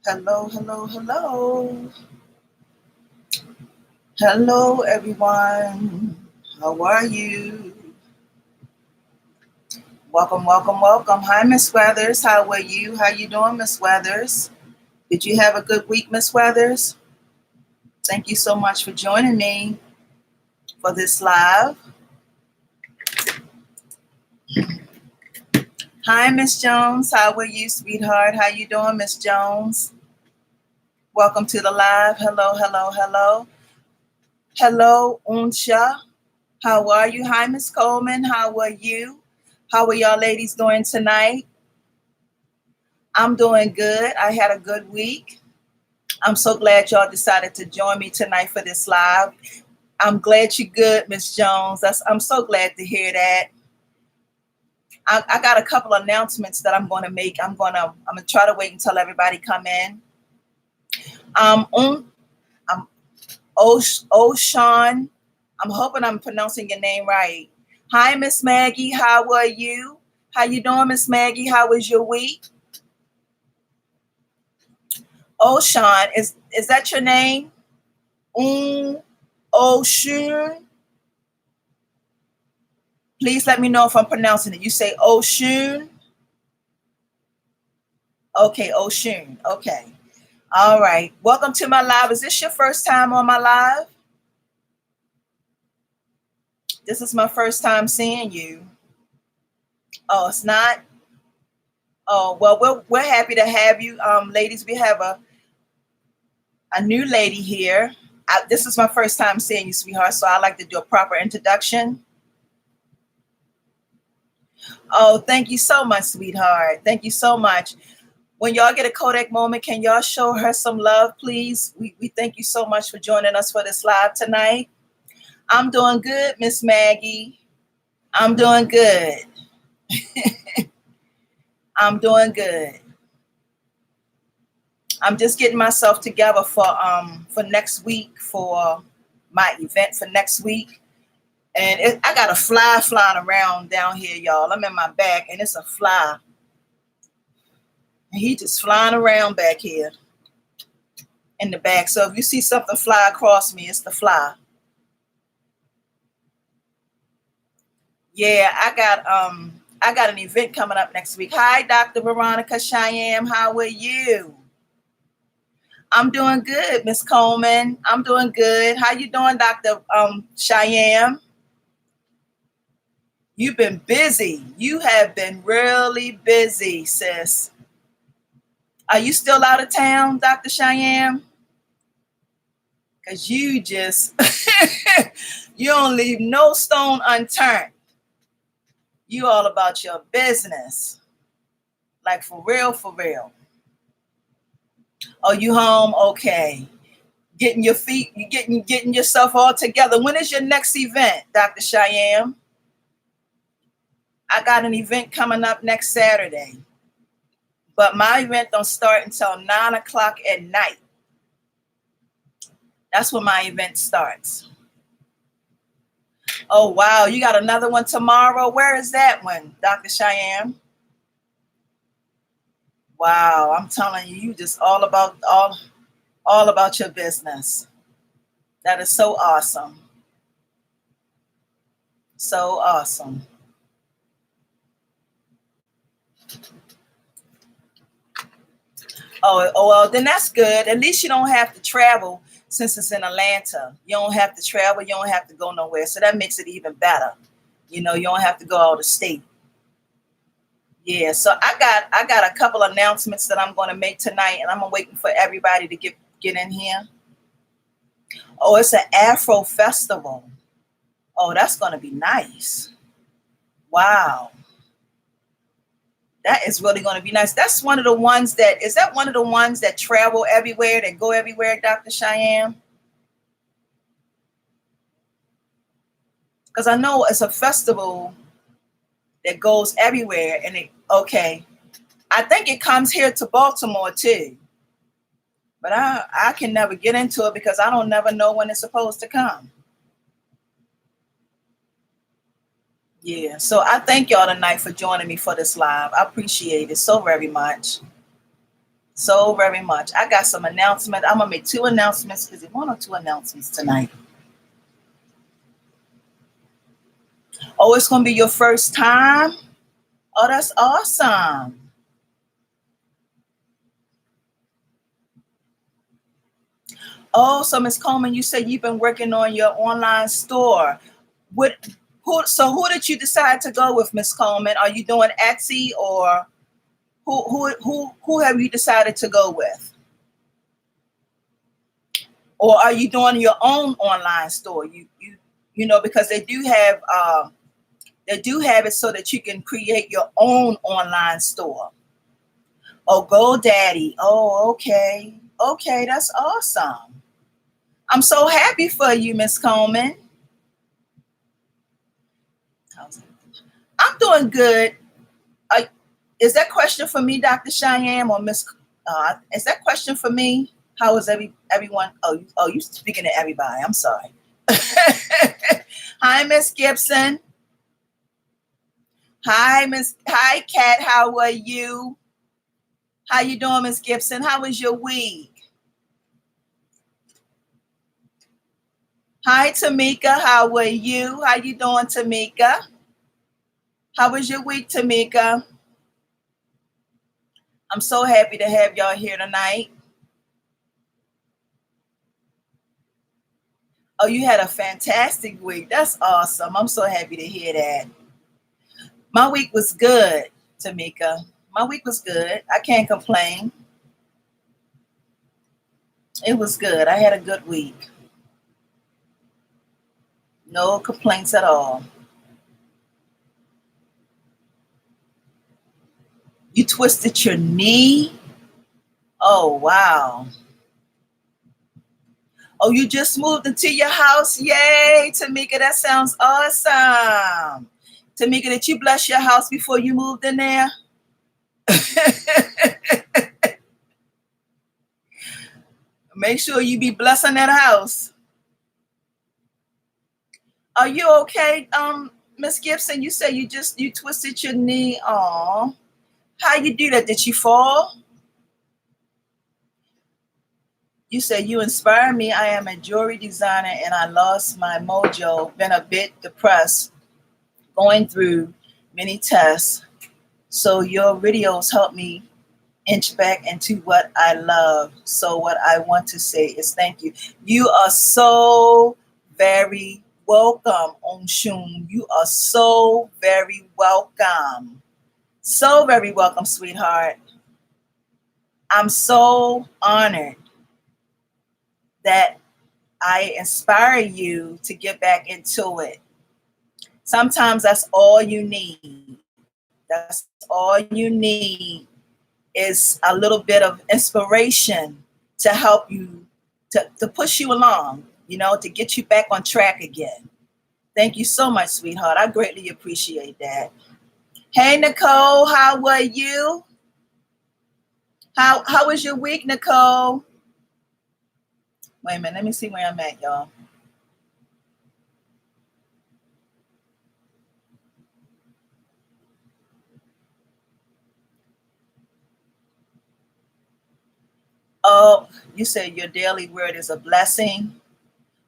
Hello, hello, hello. Hello, everyone. How are you? Welcome, welcome, welcome. Hi, Miss Weathers. How are you? How you doing, Miss Weathers? Did you have a good week, Miss Weathers? Thank you so much for joining me for this live. Hi, Miss Jones. How are you, sweetheart? How you doing, Miss Jones? Welcome to the live. Hello, hello, hello. Hello, Unsha. How are you? Hi, Miss Coleman. How are you? How are y'all ladies doing tonight? I'm doing good. I had a good week. I'm so glad y'all decided to join me tonight for this live. I'm glad you're good, Miss Jones. I'm so glad to hear that. I got a couple announcements that I'm going to make. I'm gonna try to wait until everybody come in. Um, Oshan. I'm hoping I'm pronouncing your name right. Hi, Miss Maggie. How are you? How you doing, Miss Maggie? How was your week? Oshan, is that your name? Oshun. Please let me know if I'm pronouncing it. You say Oshun. Okay, Oshun. Okay. All right. Welcome to my live. Is this your first time on my live? This is my first time seeing you. Oh, it's not? Oh, well, we're happy to have you. Ladies, we have a new lady here. This is my first time seeing you, sweetheart, so I like to do a proper introduction. Oh, thank you so much, sweetheart. Thank you so much. When y'all get a Kodak moment, can y'all show her some love, please? We thank you so much for joining us for this live tonight. I'm doing good, Miss Maggie. I'm doing good. I'm doing good. I'm just getting myself together for next week for my event for next week. And I got a fly flying around down here, y'all. I'm in my back, and it's a fly. And he just flying around back here in the back. So if you see something fly across me, it's the fly. Yeah, I got an event coming up next week. Hi, Dr. Veronica Cheyenne. How are you? I'm doing good, Miss Coleman. I'm doing good. How you doing, Dr. Cheyenne? You've been busy. You have been really busy, sis. Are you still out of town, Dr. Cheyenne? Because you just, you don't leave no stone unturned. You all about your business. Like for real, for real. Oh, you home? Okay. Getting your feet, you getting yourself all together. When is your next event, Dr. Cheyenne? I got an event coming up next Saturday. But my event don't start until 9 o'clock at night. That's when my event starts. Oh wow, you got another one tomorrow. Where is that one, Dr. Cheyenne? Wow, I'm telling you, you just all about your business. That is so awesome. So awesome. Oh well, then that's good. At least you don't have to travel since it's in Atlanta. You don't have to travel, you don't have to go nowhere. So that makes it even better. You don't have to go out of state. Yeah, so I got a couple announcements that I'm gonna make tonight, and I'm waiting for everybody to get in here. Oh, it's an Afro festival. Oh, that's gonna be nice. Wow. That is really gonna be nice. That's one of the ones that is that one of the ones that travel everywhere, that go everywhere, Dr. Cheyenne? Because I know it's a festival that goes everywhere, and okay. I think it comes here to Baltimore too. But I can never get into it because I don't never know when it's supposed to come. Yeah, so I thank y'all tonight for joining me for this live. I appreciate it so very much. so very much. I got some announcements. I'm gonna make two announcements. Is it one or two announcements tonight? Oh, it's gonna be your first time. Oh, that's awesome. Oh, so Miss Coleman, you said you've been working on your online store. What? Who? So who did you decide to go with, Miss Coleman? Are you doing Etsy or who have you decided to go with? Or are you doing your own online store? You know, because they do have it so that you can create your own online store. Oh, GoDaddy. Oh, okay. Okay, that's awesome. I'm so happy for you, Miss Coleman. I'm doing good. Uh, is that question for me, Dr. Cheyenne, or Miss? Is that question for me? How is everyone? Oh, you speaking to everybody. I'm sorry. Hi, Miss Gibson. Hi, Miss. Hi, Kat. How are you? How you doing, Miss Gibson? How was your week? Hi, Tamika. How are you? How you doing, Tamika? How was your week, Tamika? I'm so happy to have y'all here tonight. Oh, you had a fantastic week. That's awesome. I'm so happy to hear that. My week was good, Tamika. My week was good. I can't complain. It was good. I had a good week. No complaints at all. You twisted your knee? Oh, wow. Oh, you just moved into your house? Yay, Tamika. That sounds awesome. Tamika, did you bless your house before you moved in there? Make sure you be blessing that house. Are you okay, Miss Gibson? You say you twisted your knee. Aw. How you do that? Did you fall? You say you inspire me. I am a jewelry designer and I lost my mojo. Been a bit depressed, going through many tests. So your videos help me inch back into what I love. So what I want to say is thank you. You are so very welcome, Onshun. You are so very welcome. So very welcome, sweetheart. I'm so honored that I inspire you to get back into it. Sometimes that's all you need. That's all you need is a little bit of inspiration to help you, to push you along, to get you back on track again. Thank you so much, sweetheart. I greatly appreciate that. Hey, Nicole, how are you? How was your week, Nicole? Wait a minute, let me see where I'm at, y'all. Oh, you said your daily word is a blessing.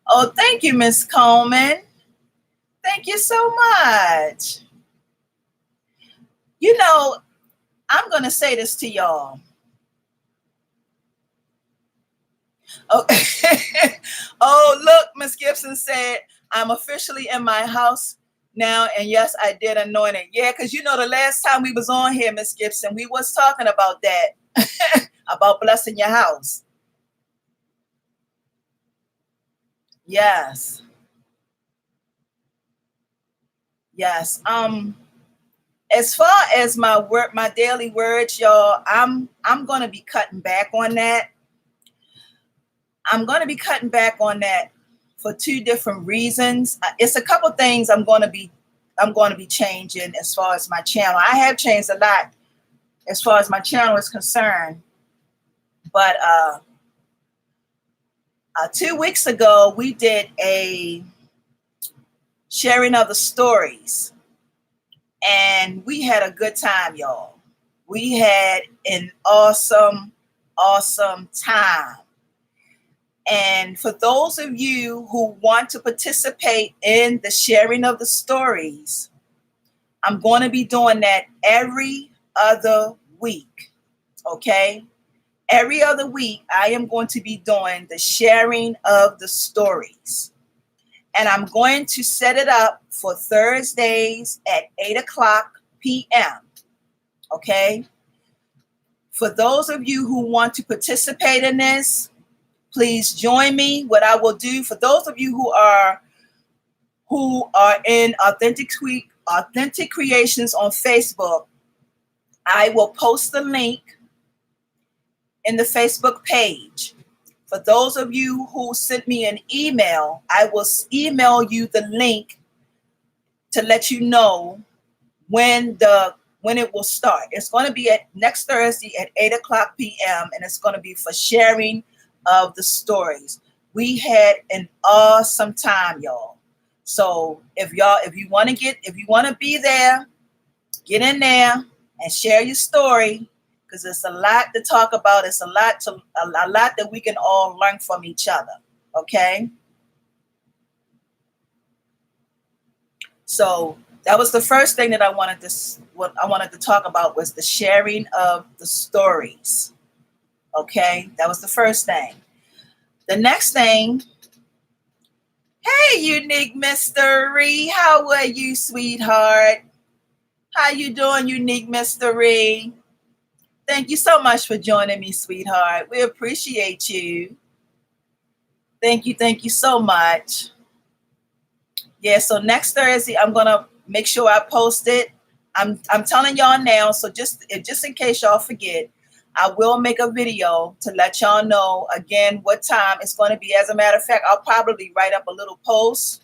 Oh, thank you, Miss Coleman. Thank you so much. I'm going to say this to y'all. Oh, oh, look, Miss Gibson said, I'm officially in my house now. And yes, I did anoint it. Yeah, because the last time we was on here, Miss Gibson, we was talking about that, about blessing your house. Yes. Yes. As far as my daily words, y'all, I'm gonna be cutting back on that. I'm gonna be cutting back on that for two different reasons. It's a couple things I'm going to be changing as far as my channel. I have changed a lot as far as my channel is concerned, but 2 weeks ago we did a sharing of the stories, and we had a good time, y'all. We had an awesome awesome time. And for those of you who want to participate in the sharing of the stories, I'm going to be doing that every other week. Okay? Every other week, I am going to be doing the sharing of the stories. And I'm going to set it up for Thursdays at 8 o'clock p.m. Okay? For those of you who want to participate in this, please join me. What I will do, for those of you who are in Authentic Creations on Facebook, I will post the link in the Facebook page. For those of you who sent me an email, I will email you the link to let you know when it will start. It's going to be next Thursday at 8 o'clock p.m. and it's going to be for sharing of the stories. We had an awesome time, y'all. So if you want to be there, get in there and share your story, because it's a lot to talk about. It's a lot that we can all learn from each other. Okay. So that was the first thing that I wanted to talk about, was the sharing of the stories. Okay, that was the first thing. The next thing, hey, Unique Mystery, how are you, sweetheart? How you doing, Unique Mystery? Thank you so much for joining me, sweetheart. We appreciate you. Thank you so much. Yeah, so next Thursday, I'm going to make sure I post it. I'm telling y'all now, so just in case y'all forget, I will make a video to let y'all know again what time it's going to be. As a matter of fact, I'll probably write up a little post.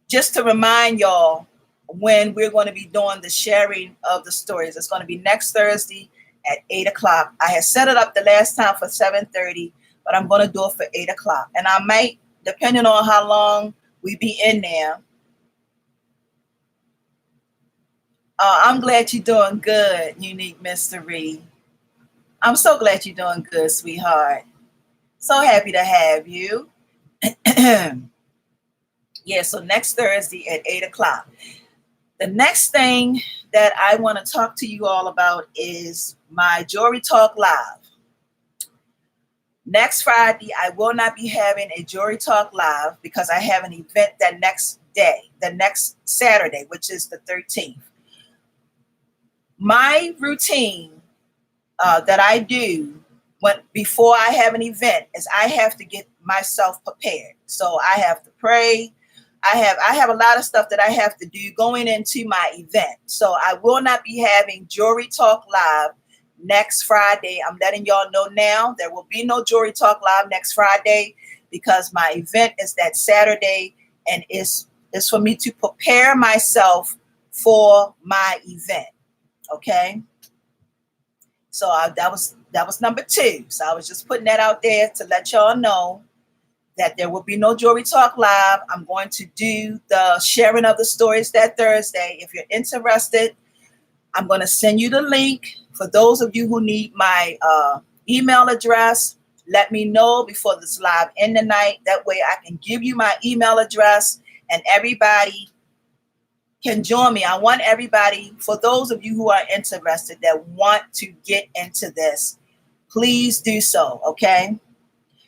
Just to remind y'all when we're going to be doing the sharing of the stories. It's going to be next Thursday at 8 o'clock. I had set it up the last time for 7:30, but I'm going to do it for 8 o'clock. And I might, depending on how long we be in there. I'm glad you're doing good, Unique Mystery. I'm so glad you're doing good, sweetheart. So happy to have you. Yeah, so next Thursday at 8 o'clock. The next thing that I want to talk to you all about is my Jewelry Talk Live. Next Friday, I will not be having a Jewelry Talk Live because I have an event that next day, the next Saturday, which is the 13th. My routine that I do before I have an event is I have to get myself prepared. So I have to pray. I have a lot of stuff that I have to do going into my event. So I will not be having Jewelry Talk Live next Friday. I'm letting y'all know now. There will be no Jewelry Talk Live next Friday because my event is that Saturday, and it's for me to prepare myself for my event. Okay. So that was number 2. So I was just putting that out there to let y'all know that there will be no Jewelry Talk Live. I'm going to do the sharing of the stories that Thursday. If you're interested, I'm going to send you the link. For those of you who need my email address, let me know before this live end tonight. That way I can give you my email address and everybody can join me. I want everybody, for those of you who are interested that want to get into this, please do so, okay?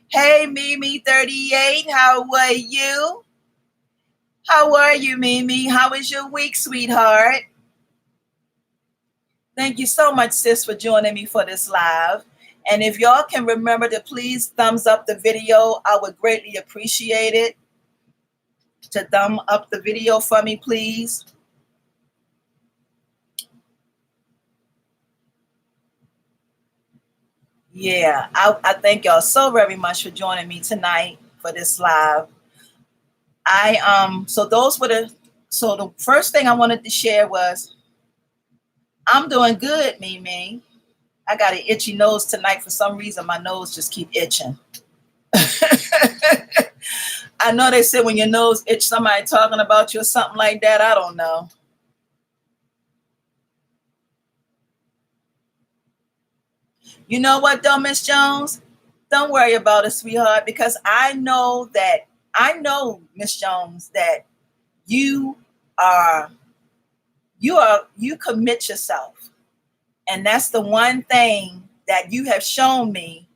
Hey, Mimi38, how are you? How are you, Mimi? How was your week, sweetheart? Thank you so much, sis, for joining me for this live. And if y'all can remember to please thumbs up the video, I would greatly appreciate it. To thumb up the video for me, please. Yeah, I thank y'all so very much for joining me tonight for this live. So the first thing I wanted to share was I'm doing good, Mimi. I got an itchy nose tonight for some reason. My nose just keep itching. I know they say when your nose itch, somebody talking about you or something like that. I don't know. You know what, though, Miss Jones? Don't worry about it, sweetheart, because I know, Miss Jones, that you are, you commit yourself. And that's the one thing that you have shown me.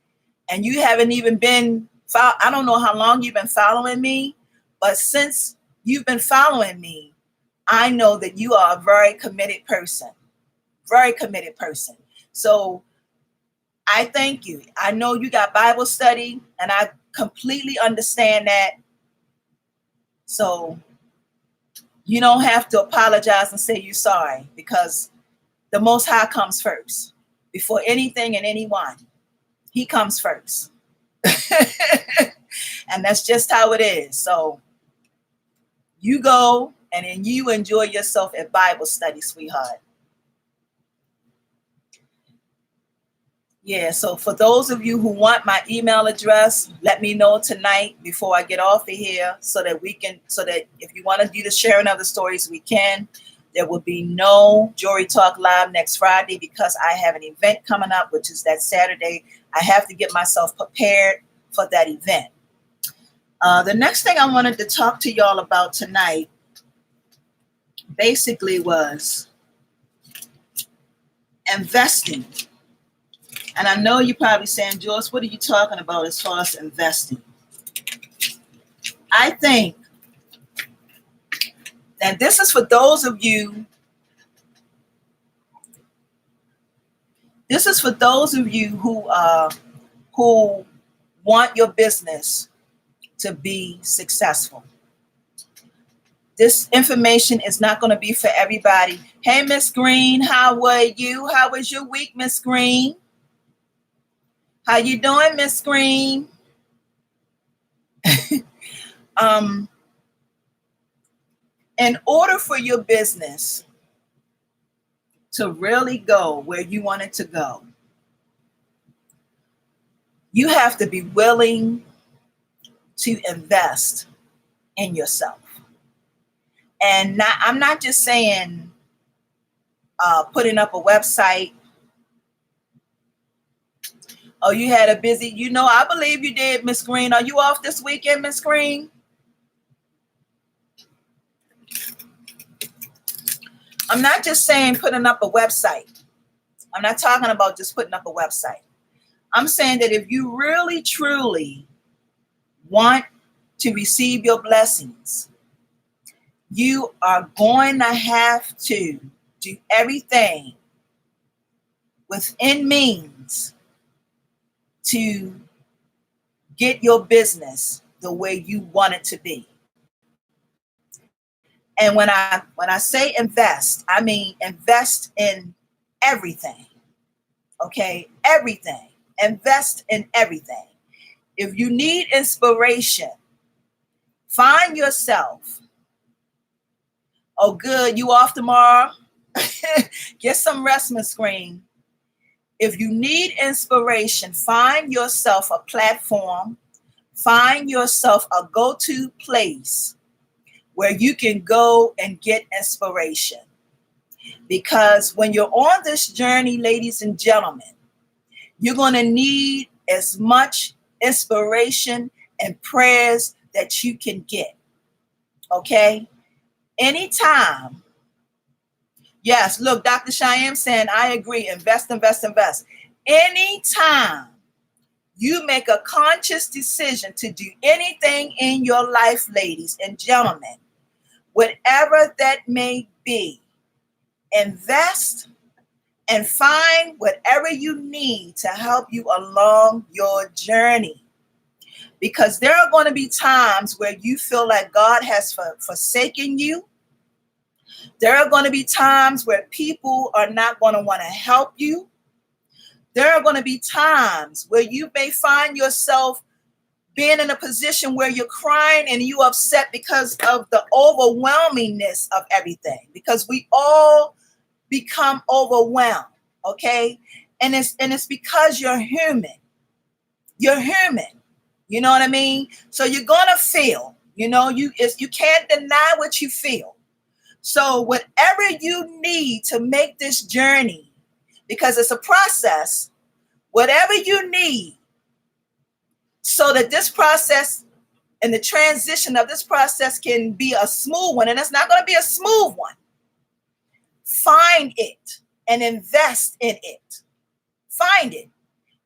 And you haven't even been, I don't know how long you've been following me, but since you've been following me, I know that you are a very committed person. Very committed person. So I thank you. I know you got Bible study, and I completely understand that. So you don't have to apologize and say you're sorry, because the Most High comes first. Before anything and anyone, he comes first. And that's just how it is. So you go and then you enjoy yourself at Bible study, sweetheart. Yeah, so for those of you who want my email address, let me know tonight before I get off of here, so that if you want to do the sharing of the stories, we can. There will be no Jewelry Talk Live next Friday because I have an event coming up, which is that Saturday. I have to get myself prepared for that event. The next thing I wanted to talk to y'all about tonight basically was investing. And I know you're probably saying, Joyce, what are you talking about as far as investing? I think that this is for those of you. This is for those of you who want your business to be successful. This information is not going to be for everybody. Hey, Miss Green, how are you? How was your week, Miss Green? How you doing, Miss Green? In order for your business to really go where you want it to go, you have to be willing to invest in yourself. And I'm not just saying putting up a website. Oh, you had a busy, I believe you did, Miss Green. Are you off this weekend, Miss Green? I'm not just saying putting up a website. I'm not talking about just putting up a website. I'm saying that if you really, truly want to receive your blessings, you are going to have to do everything within means to get your business the way you want it to be. And when I say invest, I mean invest in everything. Okay? Everything. Invest in everything. If you need inspiration, find yourself. Oh, good. You off tomorrow? Get some rest, Miss Green. If you need inspiration, find yourself a platform, find yourself a go-to place where you can go and get inspiration. Because when you're on this journey, ladies and gentlemen, you're going to need as much inspiration and prayers that you can get. Okay? Anytime. Yes, look, Dr. Cheyenne saying, I agree. Invest, invest, invest. Anytime you make a conscious decision to do anything in your life, ladies and gentlemen, whatever that may be, invest and find whatever you need to help you along your journey. Because there are going to be times where you feel like God has forsaken you. There are going to be times where people are not going to want to help you. There are going to be times where you may find yourself being in a position where you're crying and you're upset because of the overwhelmingness of everything. Because we all become overwhelmed, okay? And it's because you're human. You're human. You know what I mean? So you're going to feel. You know, you can't deny what you feel. So whatever you need to make this journey, because it's a process, whatever you need so that this process and the transition of this process can be a smooth one, and it's not going to be a smooth one. Find it and invest in it. Find it.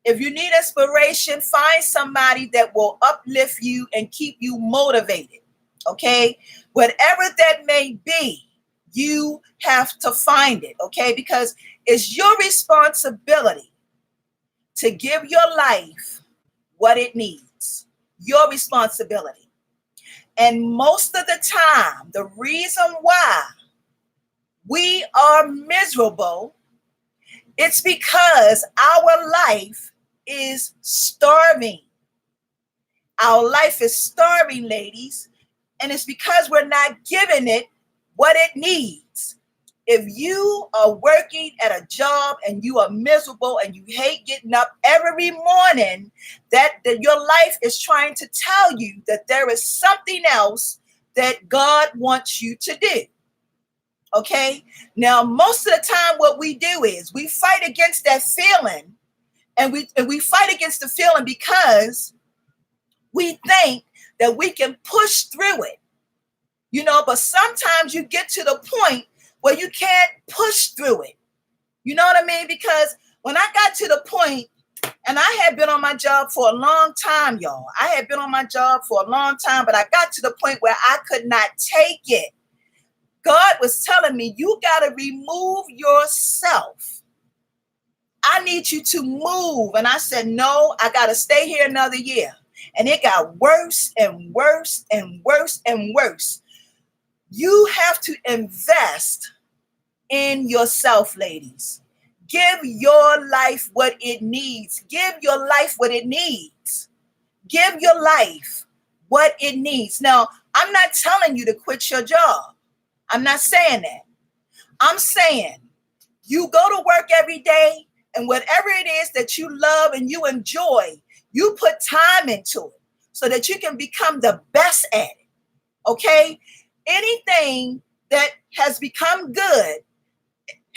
If you need inspiration, find somebody that will uplift you and keep you motivated. Okay? Whatever that may be, you have to find it. Okay? Because it's your responsibility to give your life what it needs. Your responsibility. And most of the time, the reason why we are miserable, it's because our life is starving. Our life is starving, ladies. And it's because we're not giving it what it needs. If you are working at a job and you are miserable and you hate getting up every morning, that your life is trying to tell you that there is something else that God wants you to do. Okay? Now, most of the time, what we do is we fight against that feeling, and we fight against the feeling because we think that we can push through it. You know, but sometimes you get to the point where you can't push through it. You know what I mean? Because when I got to the point, and I had been on my job for a long time, y'all. I had been on my job for a long time, but I got to the point where I could not take it. God was telling me, you got to remove yourself. I need you to move. And I said, no, I got to stay here another year. And it got worse and worse and worse and worse. You have to invest in yourself, ladies. Give your life what it needs. Give your life what it needs. Give your life what it needs. Now, I'm not telling you to quit your job. I'm not saying that. I'm saying you go to work every day, and whatever it is that you love and you enjoy, you put time into it so that you can become the best at it. Okay? Anything that has become good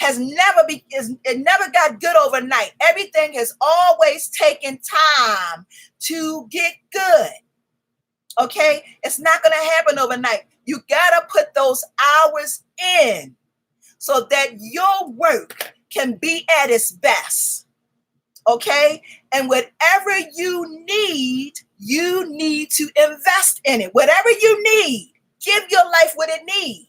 it never got good overnight. Everything has always taken time to get good. Okay? It's not going to happen overnight. You got to put those hours in so that your work can be at its best. Okay? And whatever you need to invest in it. Whatever you need, give your life what it needs.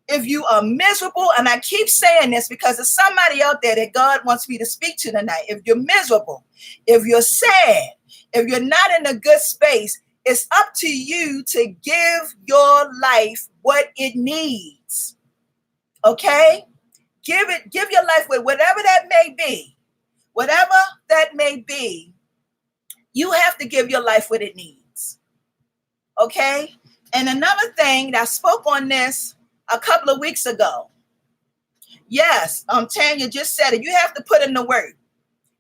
If you are miserable, and I keep saying this because there's somebody out there that God wants me to speak to tonight. If you're miserable, if you're sad, if you're not in a good space, it's up to you to give your life what it needs. Okay? Give your life with whatever that may be. Whatever that may be, you have to give your life what it needs. Okay? And another thing, I spoke on this a couple of weeks ago. Yes, Tanya just said it. You have to put in the work.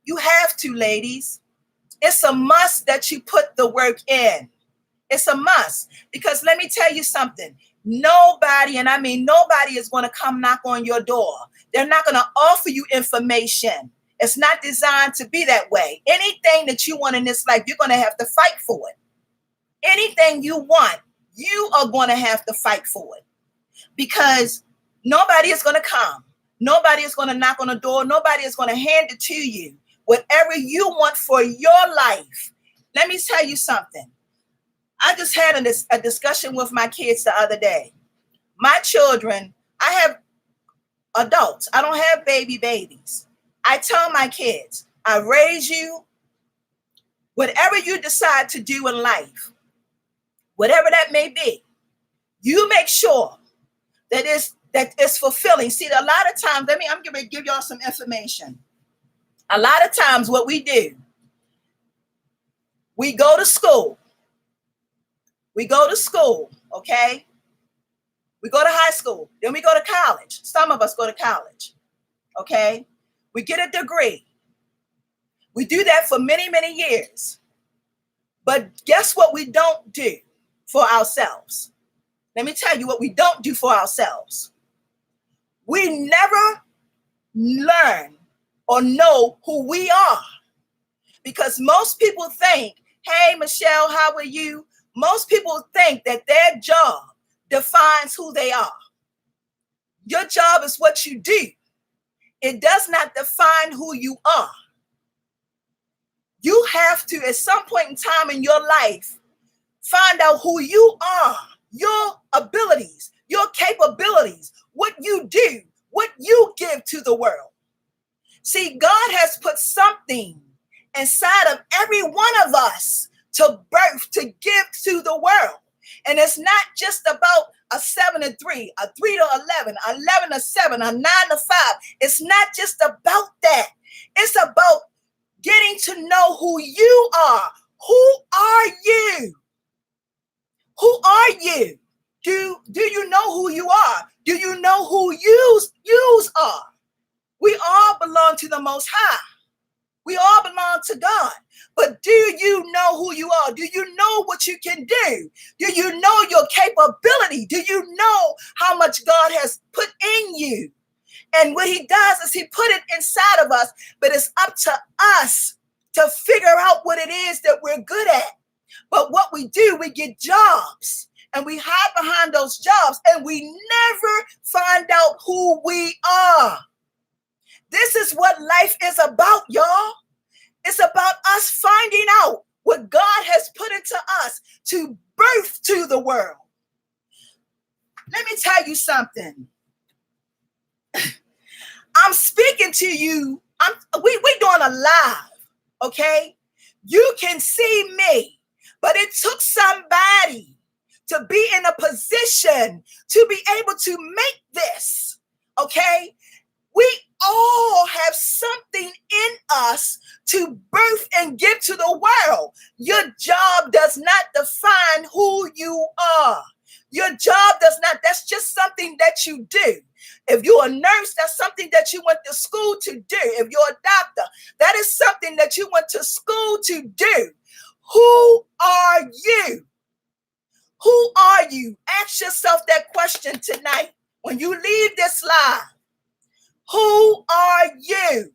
You have to, ladies. It's a must that you put the work in. It's a must. Because let me tell you something. Nobody, and I mean nobody, is going to come knock on your door. They're not going to offer you information. It's not designed to be that way. Anything that you want in this life, you're going to have to fight for it. Anything you want, you are going to have to fight for it. Because nobody is going to come. Nobody is going to knock on the door. Nobody is going to hand it to you. Whatever you want for your life. Let me tell you something. I just had a discussion with my kids the other day. My children, I have adults. I don't have babies. I tell my kids, I raise you. Whatever you decide to do in life, whatever that may be, you make sure that it's fulfilling. See, a lot of times, I'm going to give y'all some information. A lot of times what we do, we go to school. Okay? We go to high school. Then we go to college. Some of us go to college. Okay? We get a degree. We do that for many, many years. But guess what we don't do? for ourselves. Let me tell you what we don't do for ourselves. We never learn or know who we are, because most people think, hey, Michelle, how are you? Most people think that their job defines who they are. Your job is what you do. It does not define who you are. You have to, at some point in time in your life, find out who you are, your abilities, your capabilities, what you do, what you give to the world. See, God has put something inside of every one of us to birth, to give to the world. And it's not just about a 7 to 3, a 3 to 11, 11 to 7, a 9 to 5. It's not just about that. It's about getting to know who you are. Who are you? Who are you? Do you know who you are? Do you know who yous are? We all belong to the Most High. We all belong to God. But do you know who you are? Do you know what you can do? Do you know your capability? Do you know how much God has put in you? And what he does is he put it inside of us, but it's up to us to figure out what it is that we're good at. But what we do, we get jobs and we hide behind those jobs and we never find out who we are. This is what life is about, y'all. It's about us finding out what God has put into us to birth to the world. Let me tell you something. I'm speaking to you. We're doing a live, okay? You can see me, but it took somebody to be in a position to be able to make this, okay? We all have something in us to birth and give to the world. Your job does not define who you are. Your job does not. That's just something that you do. If you're a nurse, that's something that you went to school to do. If you're a doctor, that is something that you went to school to do. Who are you? Who are you? Ask yourself that question tonight when you leave this live. Who are you?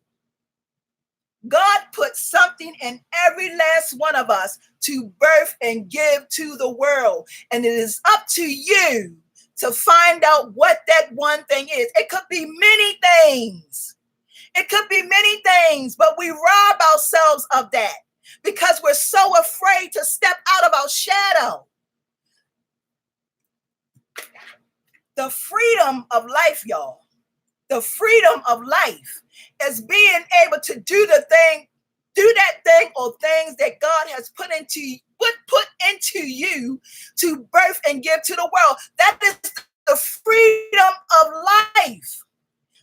God put something in every last one of us to birth and give to the world. And it is up to you to find out what that one thing is. It could be many things. It could be many things, but we rob ourselves of that because we're so afraid to step out of our shadow. The freedom of life, y'all. The freedom of life is being able to do that thing or things that God has put into you to birth and give to the world. That is the freedom of life.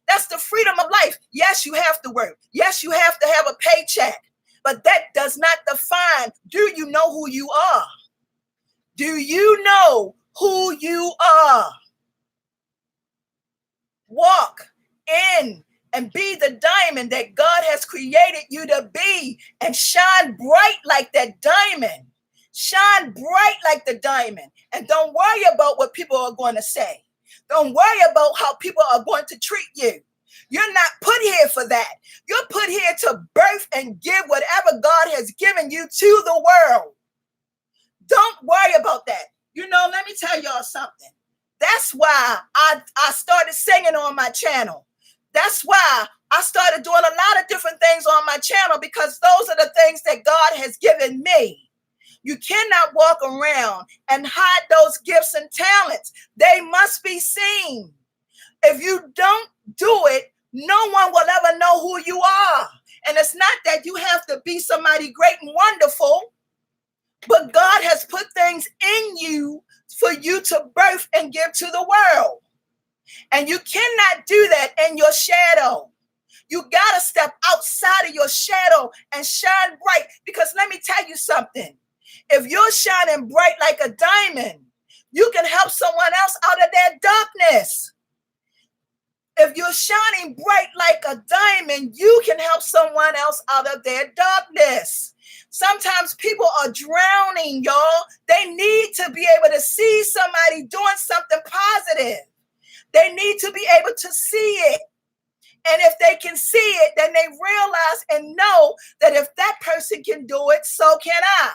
That's the freedom of life. Yes, you have to work. Yes, you have to have a paycheck, but that does not define, do you know who you are? Do you know who you are? Walk in and be the diamond that God has created you to be and shine bright like that diamond. Shine bright like the diamond and don't worry about what people are going to say. Don't worry about how people are going to treat you. You're not put here for that. You're put here to birth and give whatever God has given you to the world. Don't worry about that. You know, let me tell y'all something. That's why I started singing on my channel. That's why I started doing a lot of different things on my channel, because those are the things that God has given me. You cannot walk around and hide those gifts and talents. They must be seen. If you don't do it, no one will ever know who you are. And it's not that you have to be somebody great and wonderful, but God has put things in you for you to birth and give to the world. And you cannot do that in your shadow. You got to step outside of your shadow and shine bright. Because let me tell you something. If you're shining bright like a diamond, you can help someone else out of their darkness. If you're shining bright like a diamond, you can help someone else out of their darkness. Sometimes people are drowning, y'all. They need to be able to see somebody doing something positive. They need to be able to see it. And if they can see it, then they realize and know that if that person can do it, so can I.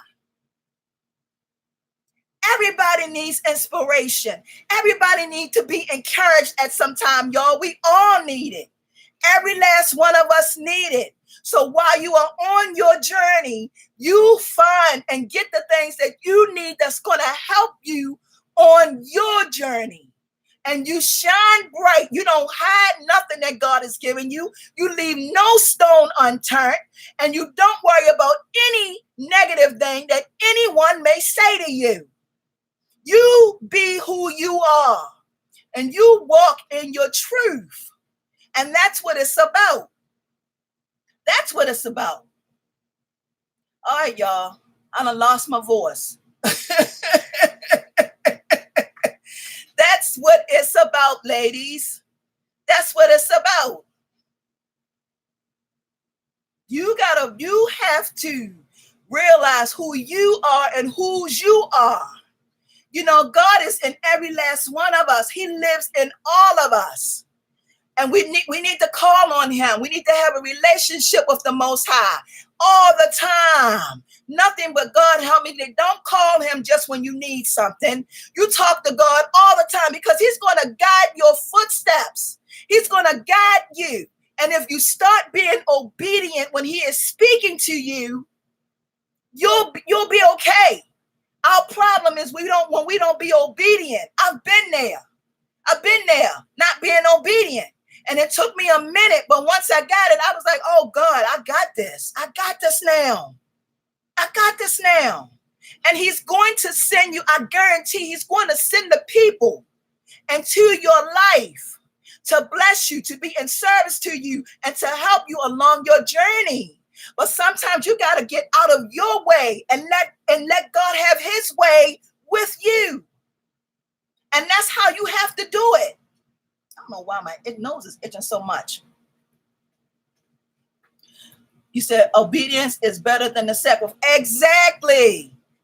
Everybody needs inspiration. Everybody needs to be encouraged at some time, y'all. We all need it. Every last one of us need it. So while you are on your journey, you find and get the things that you need that's going to help you on your journey. And you shine bright. You don't hide nothing that God has given you. You leave no stone unturned. And you don't worry about any negative thing that anyone may say to you. You be who you are. And you walk in your truth. And that's what it's about. That's what it's about. All right, y'all. I done lost my voice. That's what it's about, ladies. That's what it's about. You have to realize who you are and whose you are. You know, God is in every last one of us. He lives in all of us. And we need to call on him. We need to have a relationship with the Most High all the time. Nothing but God help me. Don't call him just when you need something. You talk to God all the time because he's going to guide your footsteps. He's going to guide you. And if you start being obedient when he is speaking to you, you'll be okay. Our problem is when we don't be obedient. I've been there, not being obedient. And it took me a minute, but once I got it, I was like, oh God, I got this. I got this now. And he's going to send you, I guarantee he's going to send the people into your life to bless you, to be in service to you, and to help you along your journey. But sometimes you got to get out of your way and let God have his way with you. And that's how you have to do it. I don't know why my nose is itching so much. You said obedience is better than the sacrifice.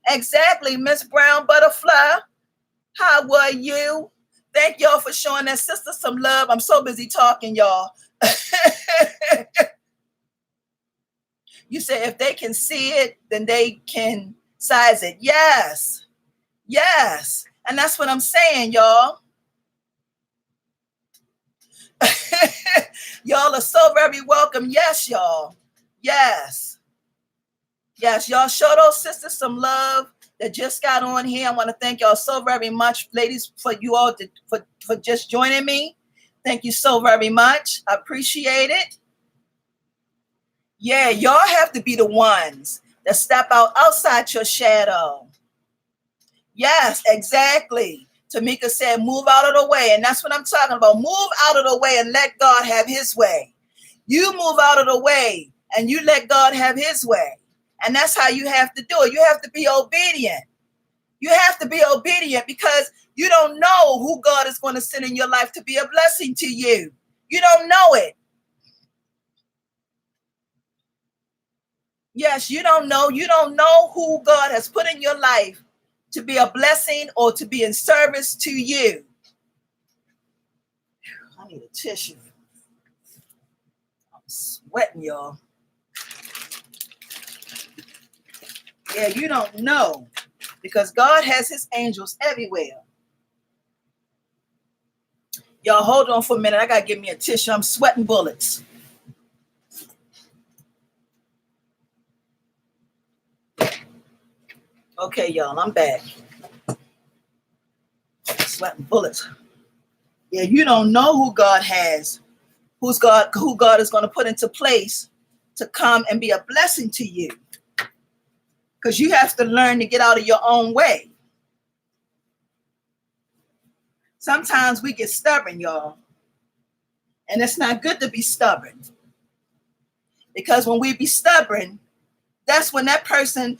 Exactly, Miss Brown Butterfly. How are you? Thank y'all for showing that sister some love. I'm so busy talking, y'all. You said if they can see it, then they can size it. Yes. And that's what I'm saying, y'all. Y'all are so very welcome. Yes, y'all. Yes, y'all show those sisters some love that just got on here. I want to thank y'all so very much, ladies, for you all for just joining me. Thank you so very much. I appreciate it. Yeah, y'all have to be the ones that step outside your shadow. Yes, exactly. Tamika said, move out of the way. And that's what I'm talking about. Move out of the way and let God have his way. You move out of the way and you let God have his way. And that's how you have to do it. You have to be obedient. You have to be obedient because you don't know who God is going to send in your life to be a blessing to you. You don't know it. Yes, you don't know. You don't know who God has put in your life to be a blessing or to be in service to you. I need a tissue. I'm sweating, y'all. Yeah, you don't know because God has his angels everywhere. Y'all hold on for a minute. I got to give me a tissue. I'm sweating bullets. Okay, y'all, I'm back. Sweating bullets. Yeah, you don't know who God has, who God is going to put into place to come and be a blessing to you. Because you have to learn to get out of your own way. Sometimes we get stubborn, y'all. And it's not good to be stubborn. Because when we be stubborn, that's when that person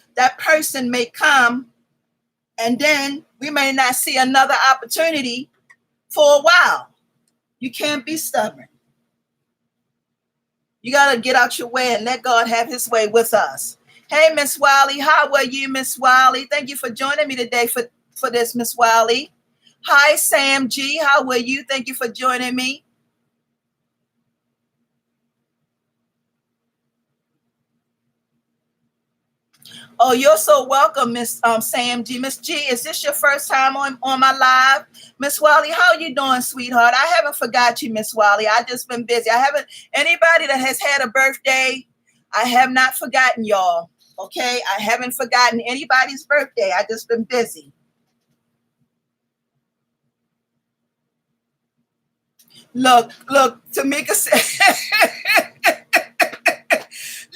may come, and then we may not see another opportunity for a while. You can't be stubborn. You got to get out your way and let God have his way with us. Hey, Miss Wiley, how are you, Miss Wiley? Thank you for joining me today for this, Miss Wiley. Hi, Sam G, how are you? Thank you for joining me. Oh, you're so welcome, Miss Sam G. Miss G, is this your first time on my live? Miss Wiley, how you doing, sweetheart? I haven't forgot you, Miss Wiley. I just been busy. I haven't, anybody that has had a birthday, I have not forgotten y'all. Okay, I haven't forgotten anybody's birthday. I just been busy. Look, Tamika said.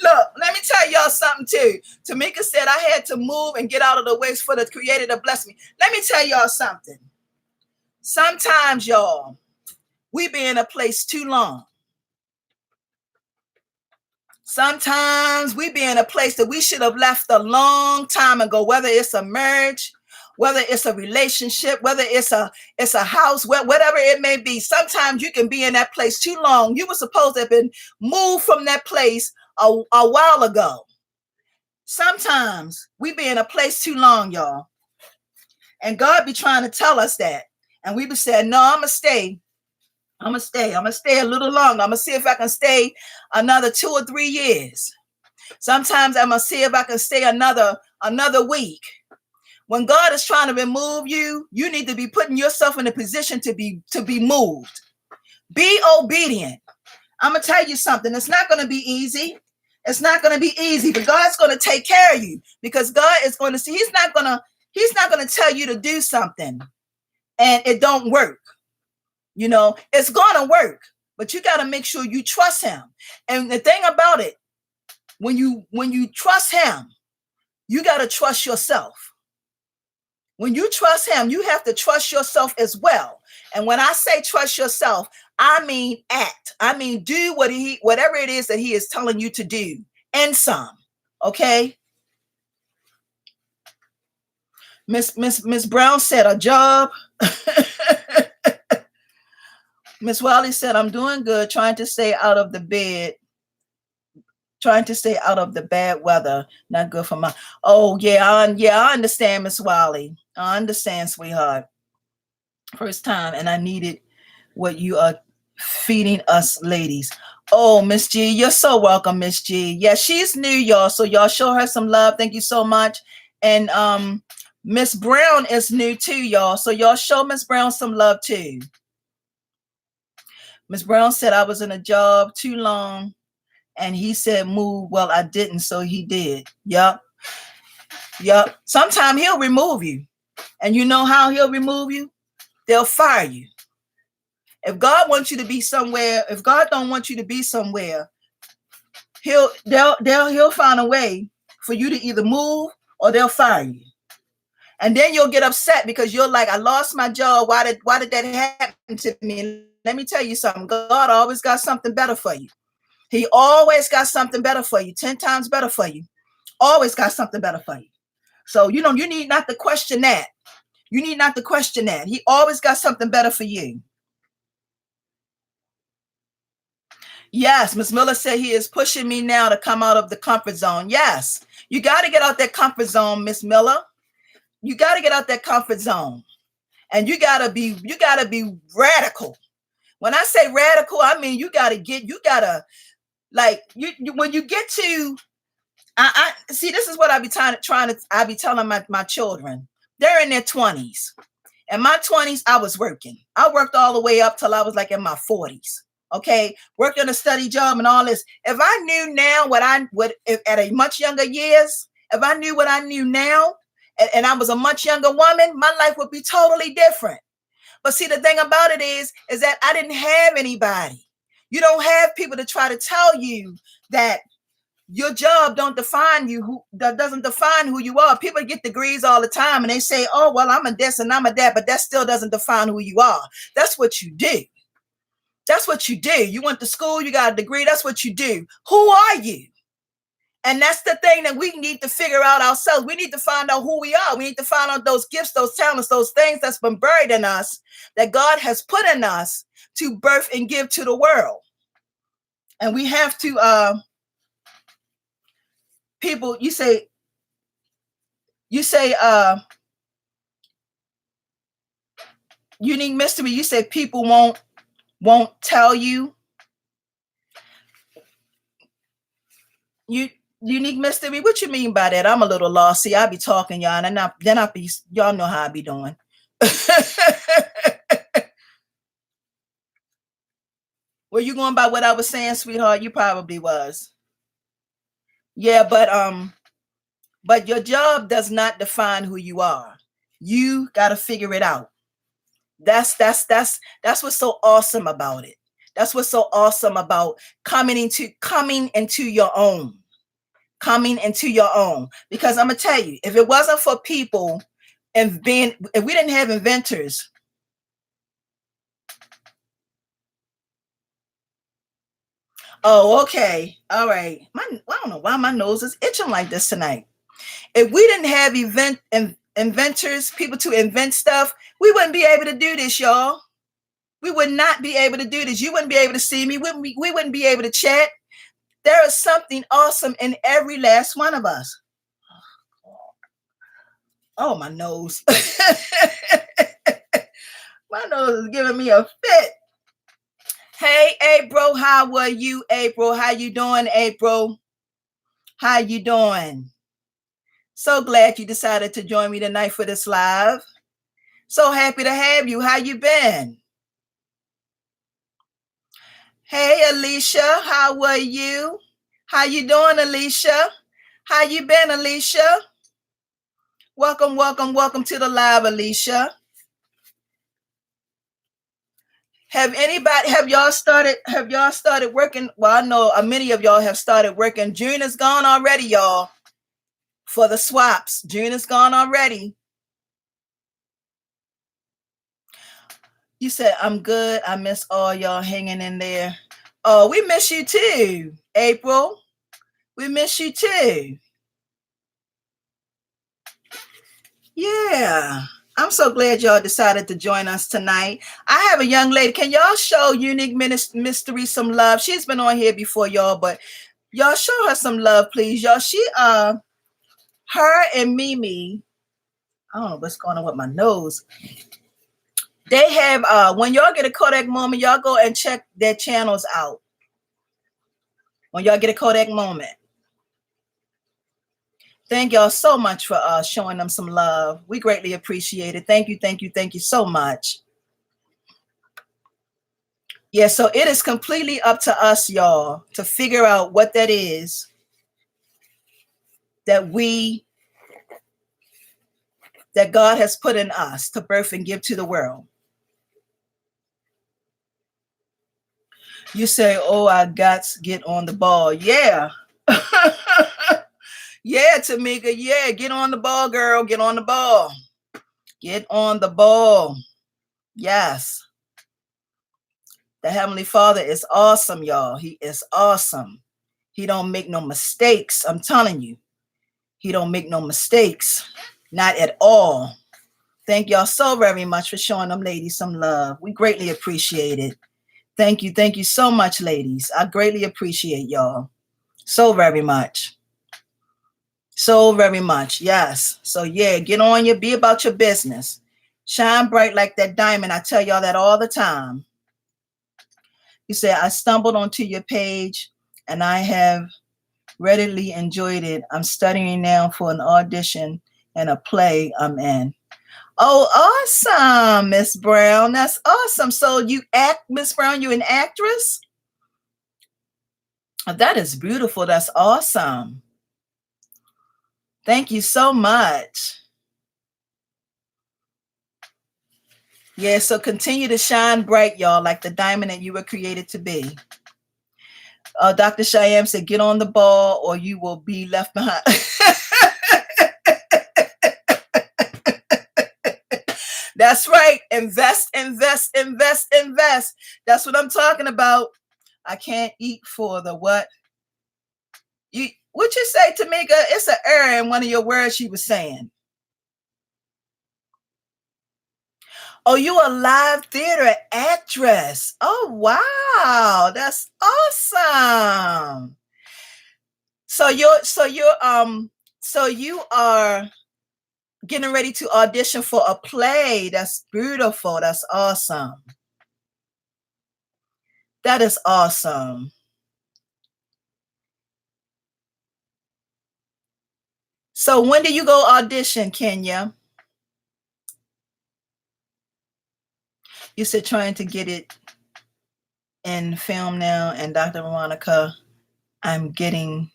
Look, let me tell y'all something too. Tamika said I had to move and get out of the way for the Creator to bless me. Let me tell y'all something. Sometimes, y'all, we be in a place too long. Sometimes we be in a place that we should have left a long time ago, whether it's a marriage, whether it's a relationship, whether it's a house, whatever it may be. Sometimes you can be in that place too long. You were supposed to have been moved from that place a while ago. Sometimes we be in a place too long, y'all. And God be trying to tell us that. And we be saying, no, I'm going to stay. I'm going to stay a little longer. I'm going to see if I can stay another 2 or 3 years. Sometimes I'm going to see if I can stay another week. When God is trying to remove you, you need to be putting yourself in a position to be moved. Be obedient. I'm going to tell you something. It's not going to be easy. It's not going to be easy, but God's going to take care of you because God is going to see. He's not going to tell you to do something and it don't work. You know, it's going to work, but you got to make sure you trust him. And the thing about it, when you trust him, you got to trust yourself. When you trust him, you have to trust yourself as well. And when I say trust yourself, I mean act. I mean do whatever it is that he is telling you to do and some. Okay? Miss Brown said a job. Miss Wiley said, I'm doing good, trying to stay out of the bed, trying to stay out of the bad weather. Not good for my, oh, I understand, Miss Wiley. I understand, sweetheart. First time, and I needed what you are feeding us ladies. Oh, Miss G, you're so welcome, Miss G. Yeah, she's new, y'all, so y'all show her some love. Thank you so much. And Miss Brown is new too, y'all, so y'all show Miss Brown some love too. Miss Brown said I was in a job too long and he said move. Well, I didn't, so he did. Yep. Sometime he'll remove you. And you know how he'll remove you? They'll fire you. If God wants you to be somewhere, if God don't want you to be somewhere, he'll find a way for you to either move or they'll fire you. And then you'll get upset because you're like, I lost my job. Why did that happen to me? Let me tell you something. God always got something better for you. He always got something better for you, 10 times better for you. Always got something better for you. So, you need not to question that. You need not to question that. He always got something better for you. Yes, Miss Miller said he is pushing me now to come out of the comfort zone. Yes, you got to get out that comfort zone, Miss Miller. You got to get out that comfort zone. And you got to be radical. When I say radical, I mean when you get to, I see, this is what I be telling my children. They're in their 20s. In my 20s, I was working. I worked all the way up till I was like in my 40s. Okay, worked in a study job and all this. If I knew now if at a much younger years, if I knew what I knew now, and I was a much younger woman, my life would be totally different. But see, the thing about it is that I didn't have anybody. You don't have people to try to tell you that your job don't define you. That doesn't define who you are. People get degrees all the time and they say, oh, well, I'm a this and I'm a that, but that still doesn't define who you are. That's what you do. That's what you do. You went to school, you got a degree. That's what you do. Who are you? And that's the thing that we need to figure out ourselves. We need to find out who we are. We need to find out those gifts, those talents, those things that's been buried in us that God has put in us to birth and give to the world. And we have to, people, you say, unique mystery, you say people won't tell you. Unique mystery, what you mean by that? I'm a little lost. See, I be talking, y'all, and then I be, y'all know how I be doing. Were you going by what I was saying, sweetheart? You probably was. Yeah, but your job does not define who you are. You got to figure it out. That's what's so awesome about it. That's what's so awesome about coming into your own. Coming into your own. Because I'm gonna tell you, if it wasn't for people and if we didn't have inventors. Oh, okay. All right. I don't know why my nose is itching like this tonight. If we didn't have inventors, people to invent stuff, we wouldn't be able to do this, y'all. We would not be able to do this. You wouldn't be able to see me. We wouldn't be able to chat. There is something awesome in every last one of us. Oh, my nose. My nose is giving me a fit. Hey, April, how are you, April? How you doing, April? How you doing? So glad you decided to join me tonight for this live. So happy to have you. How you been? Hey, Alicia, how are you? How you doing, Alicia? How you been, Alicia? Welcome, welcome, welcome to the live, Alicia. Have y'all started working? Well, I know many of y'all have started working. June is gone already, y'all, for the swaps. June is gone already. You said, I'm good. I miss all y'all hanging in there. Oh, we miss you too, April. We miss you too. Yeah. I'm so glad y'all decided to join us tonight. I have a young lady. Can y'all show Unique Mystery some love? She's been on here before, y'all, but y'all show her some love, please. Y'all, her and Mimi, I don't know what's going on with my nose. They have, when y'all get a Kodak moment, y'all go and check their channels out. When y'all get a Kodak moment. Thank y'all so much for showing them some love. We greatly appreciate it. Thank you, thank you, thank you so much. Yeah, so it is completely up to us, y'all, to figure out what that is that God has put in us to birth and give to the world. You say, oh, I got to get on the ball. Yeah. Yeah, Tamika. Yeah, get on the ball, girl. Get on the ball. Get on the ball. Yes. The Heavenly Father is awesome, y'all. He is awesome. He don't make no mistakes. I'm telling you. He don't make no mistakes. Not at all. Thank y'all so very much for showing them ladies some love. We greatly appreciate it. Thank you. Thank you so much, ladies. I greatly appreciate y'all. So very much. So very much. Yes. So yeah, get on be about your business. Shine bright like that diamond. I tell y'all that all the time. You say, I stumbled onto your page and I have readily enjoyed it. I'm studying now for an audition and a play I'm in. Oh, awesome, Miss Brown. That's awesome. So you act, Miss Brown, you an actress? That is beautiful. That's awesome. Thank you so much. Yeah, so continue to shine bright, y'all, like the diamond that you were created to be. Dr. Cheyenne said, get on the ball or you will be left behind. That's right. Invest, invest, invest, invest. That's what I'm talking about. I can't eat for the what? What you say, Tamika? It's an error in one of your words she was saying. Oh, you a live theater actress. Oh, wow. That's awesome. So you are getting ready to audition for a play. That's beautiful. That's awesome. That is awesome. So when do you go audition, Kenya? You said trying to get it in film now, and Dr. Veronica, I'm getting.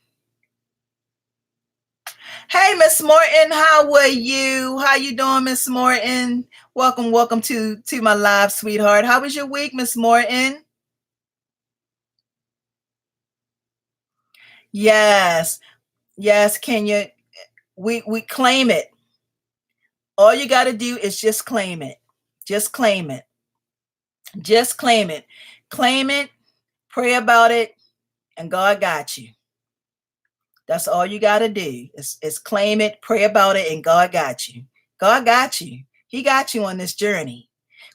Hey, Miss Morton, how are you? How you doing, Miss Morton? Welcome to my live, sweetheart. How was your week, Miss Morton? Yes, Kenya. We claim it. All you got to do is just claim it. Just claim it. Just claim it. Claim it. Pray about it, and God got you. That's all you got to do is claim it, pray about it, and God got you. God got you. He got you on this journey.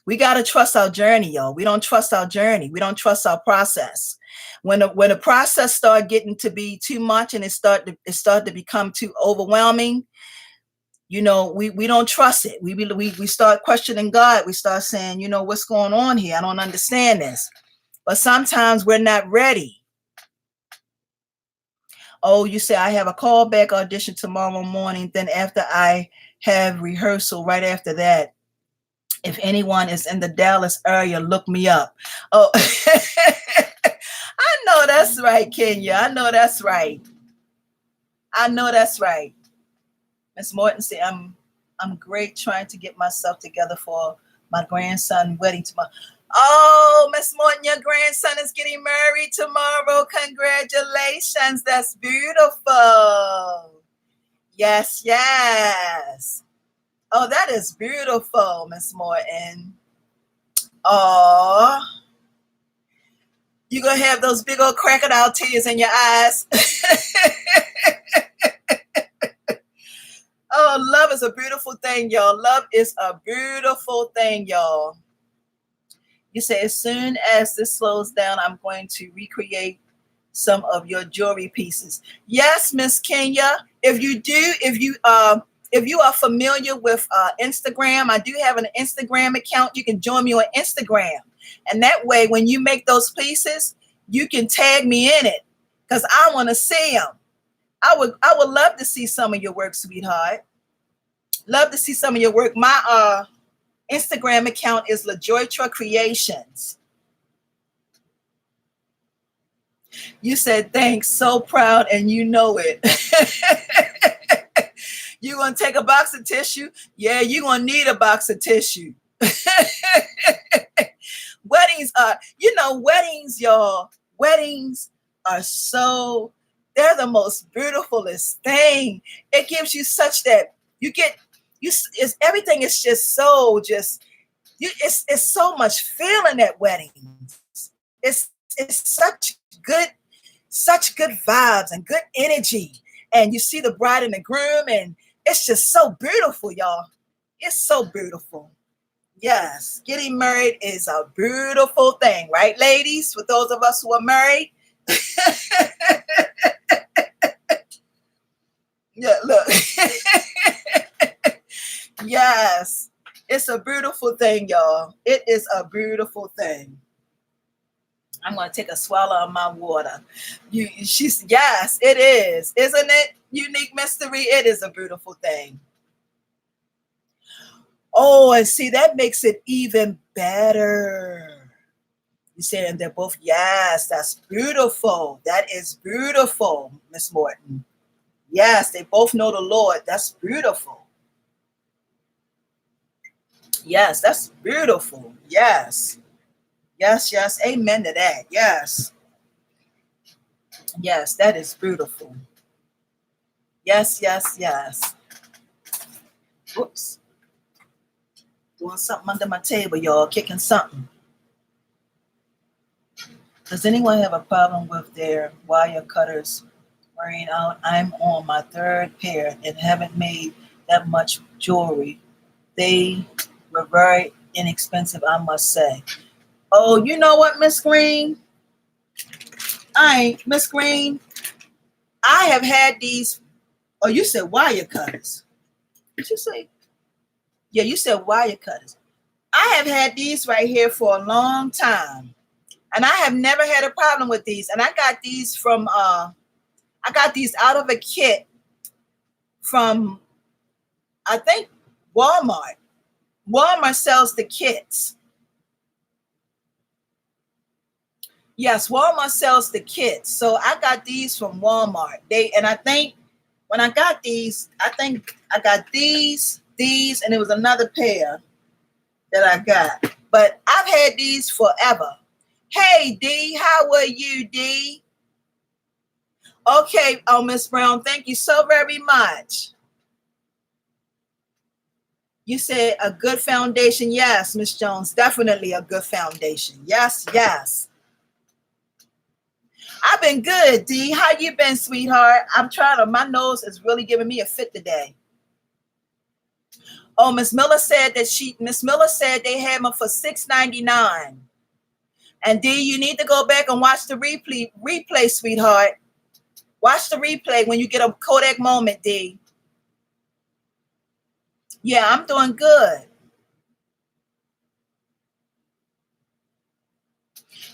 We got to trust our journey, y'all. We don't trust our journey. We don't trust our process. When the process start getting to be too much and it start to become too overwhelming, we don't trust it. We start questioning God. We start saying, what's going on here? I don't understand this. But sometimes we're not ready. Oh, you say I have a callback audition tomorrow morning. Then after I have rehearsal, right after that, if anyone is in the Dallas area, look me up. Oh, I know that's right, Kenya. I know that's right. Miss Morton said, I'm great trying to get myself together for my grandson wedding tomorrow. Oh, Miss Morton, your grandson is getting married tomorrow. Congratulations. That's beautiful. Yes. Oh, that is beautiful, Miss Morton. Oh, you're going to have those big old crocodile tears in your eyes. Oh, love is a beautiful thing, y'all. Love is a beautiful thing, y'all. You say, as soon as this slows down, I'm going to recreate some of your jewelry pieces. Yes, Miss Kenya. If you are familiar with Instagram, I do have an Instagram account. You can join me on Instagram. And that way, when you make those pieces, you can tag me in it because I want to see them. I would love to see some of your work, sweetheart. Love to see some of your work. My Instagram account is LaJoytra Creations. You said thanks, so proud, and you know it. You gonna take a box of tissue? Yeah, you gonna need a box of tissue. Weddings are, y'all. Weddings are they're the most beautifulest thing. It gives you such that everything is just it's so much feeling at weddings. It's such good vibes and good energy. And you see the bride and the groom, and it's just so beautiful, y'all. It's so beautiful. Yes, getting married is a beautiful thing, right, ladies? For those of us who are married. Yeah, look. Yes, it's a beautiful thing, y'all. It is a beautiful thing. I'm going to take a swallow of my water. Yes, it is. Isn't it? Unique mystery. It is a beautiful thing. Oh, and see, that makes it even better. You said, and they're both, yes, that's beautiful. That is beautiful, Miss Morton. Yes, they both know the Lord. That's beautiful. Yes, that's beautiful. Yes. Yes. Amen to that. Yes. Yes, that is beautiful. Yes. Whoops. Doing something under my table, y'all. Kicking something. Does anyone have a problem with their wire cutters wearing out. I'm on my third pair and haven't made that much jewelry. They were very inexpensive, I must say. Oh, you know what, Miss Green? Miss Green. I have had these. Oh, you said wire cutters. Did you say? Yeah, you said wire cutters. I have had these right here for a long time, and I have never had a problem with these. And I got these from I got these out of a kit from, I think, Walmart. Walmart sells the kits. Yes, Walmart sells the kits. So I got these from Walmart. I think when I got these, I think I got these, and it was another pair that I got. But I've had these forever. Hey D, how are you, D? Okay, oh Miss Brown, thank you so very much. You said a good foundation. Yes, Miss Jones, definitely a good foundation. Yes, yes. I've been good, D. How you been, sweetheart? I'm trying to, my nose is really giving me a fit today. Oh, Miss Miller said they had them for $6.99. And D, you need to go back and watch the replay, sweetheart. Watch the replay when you get a Kodak moment, D. Yeah, I'm doing good.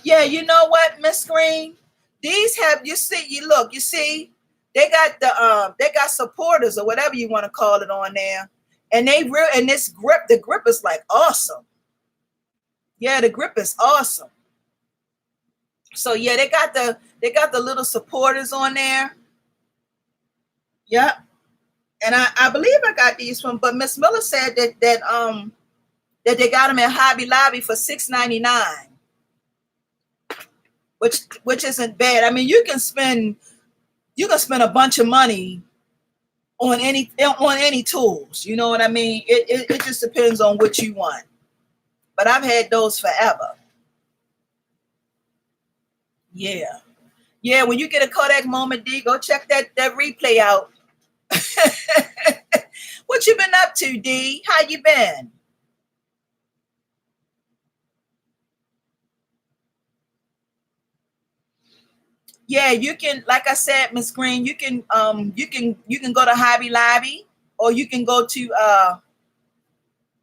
Yeah, you know what, Miss Green? These have you see, they got supporters or whatever you want to call it on there. And this grip, the grip is like awesome. Yeah, the grip is awesome. So yeah, they got the little supporters on there. Yep. And I believe I got these from, but Miss Miller said that they got them at Hobby Lobby for $6.99, which isn't bad. I mean, you can spend a bunch of money on any tools. You know what I mean? It just depends on what you want. But I've had those forever. Yeah. Yeah, when you get a Kodak moment, D, go check that replay out. What you been up to, D? How you been? Yeah, you can, like I said, Miss Green, you can go to Hobby Lobby, or you can go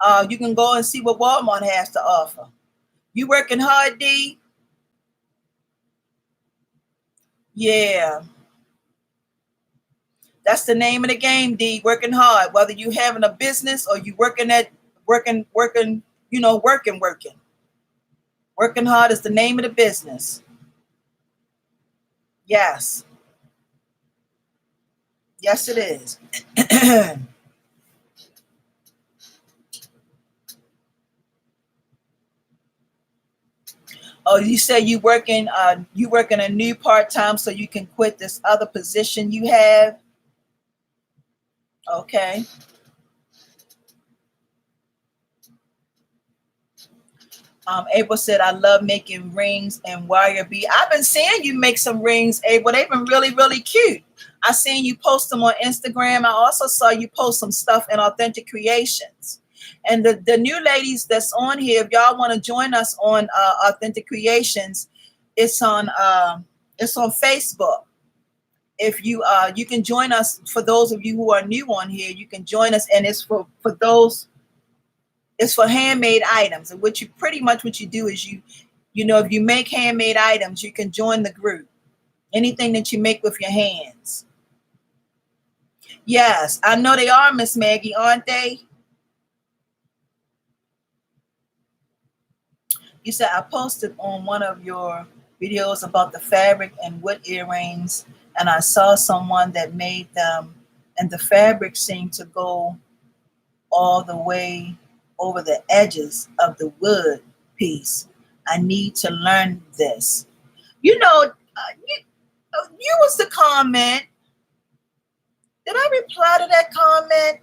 and see what Walmart has to offer. You working hard, D? Yeah. That's the name of the game, D. Working hard, whether you having a business or you working, working. Working hard is the name of the business. Yes. Yes, it is. Oh, you say you working a new part time so you can quit this other position you have? Okay. April said, I love making rings and wire bead. I've been seeing you make some rings, April. They've been really, really cute. I seen you post them on Instagram. I also saw you post some stuff in Authentic Creations. And the new ladies that's on here, if y'all want to join us on Authentic Creations, it's on Facebook. If you can join us, for those of you who are new on here, you can join us, and it's for those, it's for handmade items. And what you do is if you make handmade items, you can join the group. Anything that you make with your hands. Yes, I know they are, Miss Maggie, aren't they? You said I posted on one of your videos about the fabric and wood earrings, and I saw someone that made them, and the fabric seemed to go all the way over the edges of the wood piece. I need to learn this. You was the comment. Did I reply to that comment?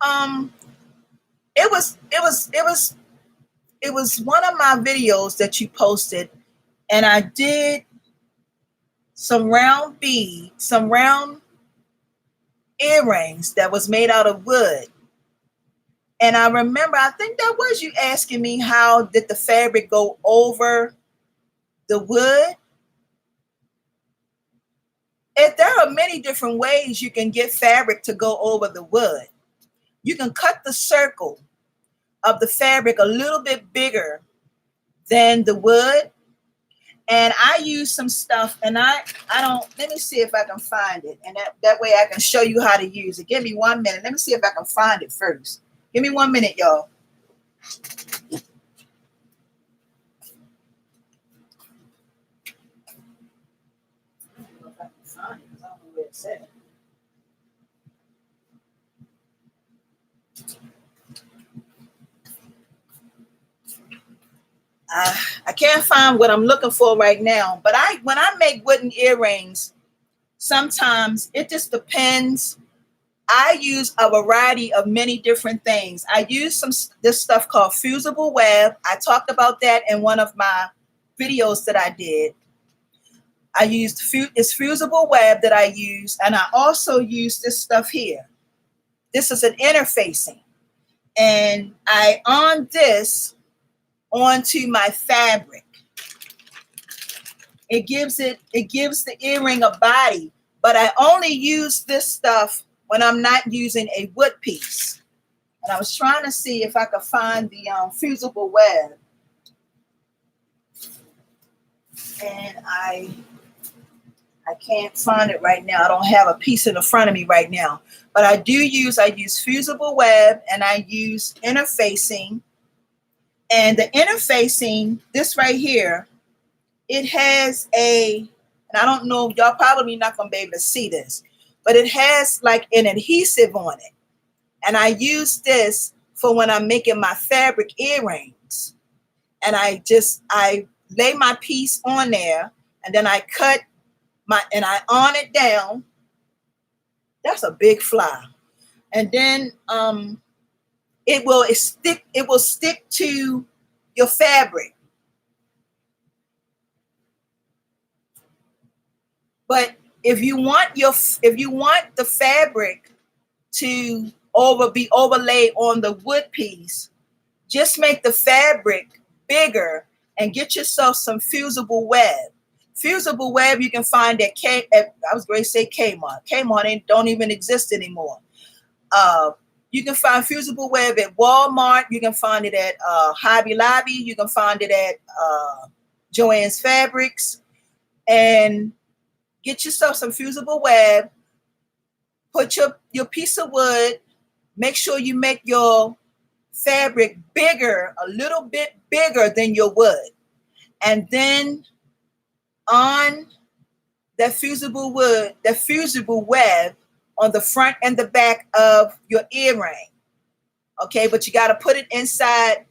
Um, it was one of my videos that you posted, and I did some round earrings that was made out of wood. And I remember, I think that was you asking me how did the fabric go over the wood. There are many different ways you can get fabric to go over the wood. You can cut the circle of the fabric a little bit bigger than the wood. And I use some stuff, and I don't, let me see if I can find it. And that way I can show you how to use it. Give me 1 minute. Let me see if I can find it first. Give me 1 minute, y'all. I don't know if I can find it because I don't know where it said. I can't find what I'm looking for right now, but when I make wooden earrings, sometimes it just depends. I use a variety of many different things. I use this stuff called fusible web. I talked about that in one of my videos that I did. I used it's fusible web that I use, and I also use this stuff here. This is an interfacing, and I on this onto my fabric. It gives the earring a body, but I only use this stuff when I'm not using a wood piece. And I was trying to see if I could find the fusible web, and I can't find it right now. I don't have a piece in the front of me right now, but I use fusible web, and I use interfacing. And the interfacing, this right here, it has and I don't know, y'all probably not going to be able to see this, but it has like an adhesive on it. And I use this for when I'm making my fabric earrings. And I lay my piece on there, and then I cut and I on it down. That's a big fly. And then it will stick to your fabric. But if you want the fabric to be overlaid on the wood piece, just make the fabric bigger and get yourself some fusible web. Fusible web you can find at I was going to say Kmart. Kmart don't even exist anymore. You can find fusible web at Walmart. You can find it at Hobby Lobby. You can find it at Joann's Fabrics. And get yourself some fusible web. Put your piece of wood. Make sure you make your fabric bigger, a little bit bigger than your wood. And then on that fusible web on the front and the back of your earring. Okay, but you got to put it inside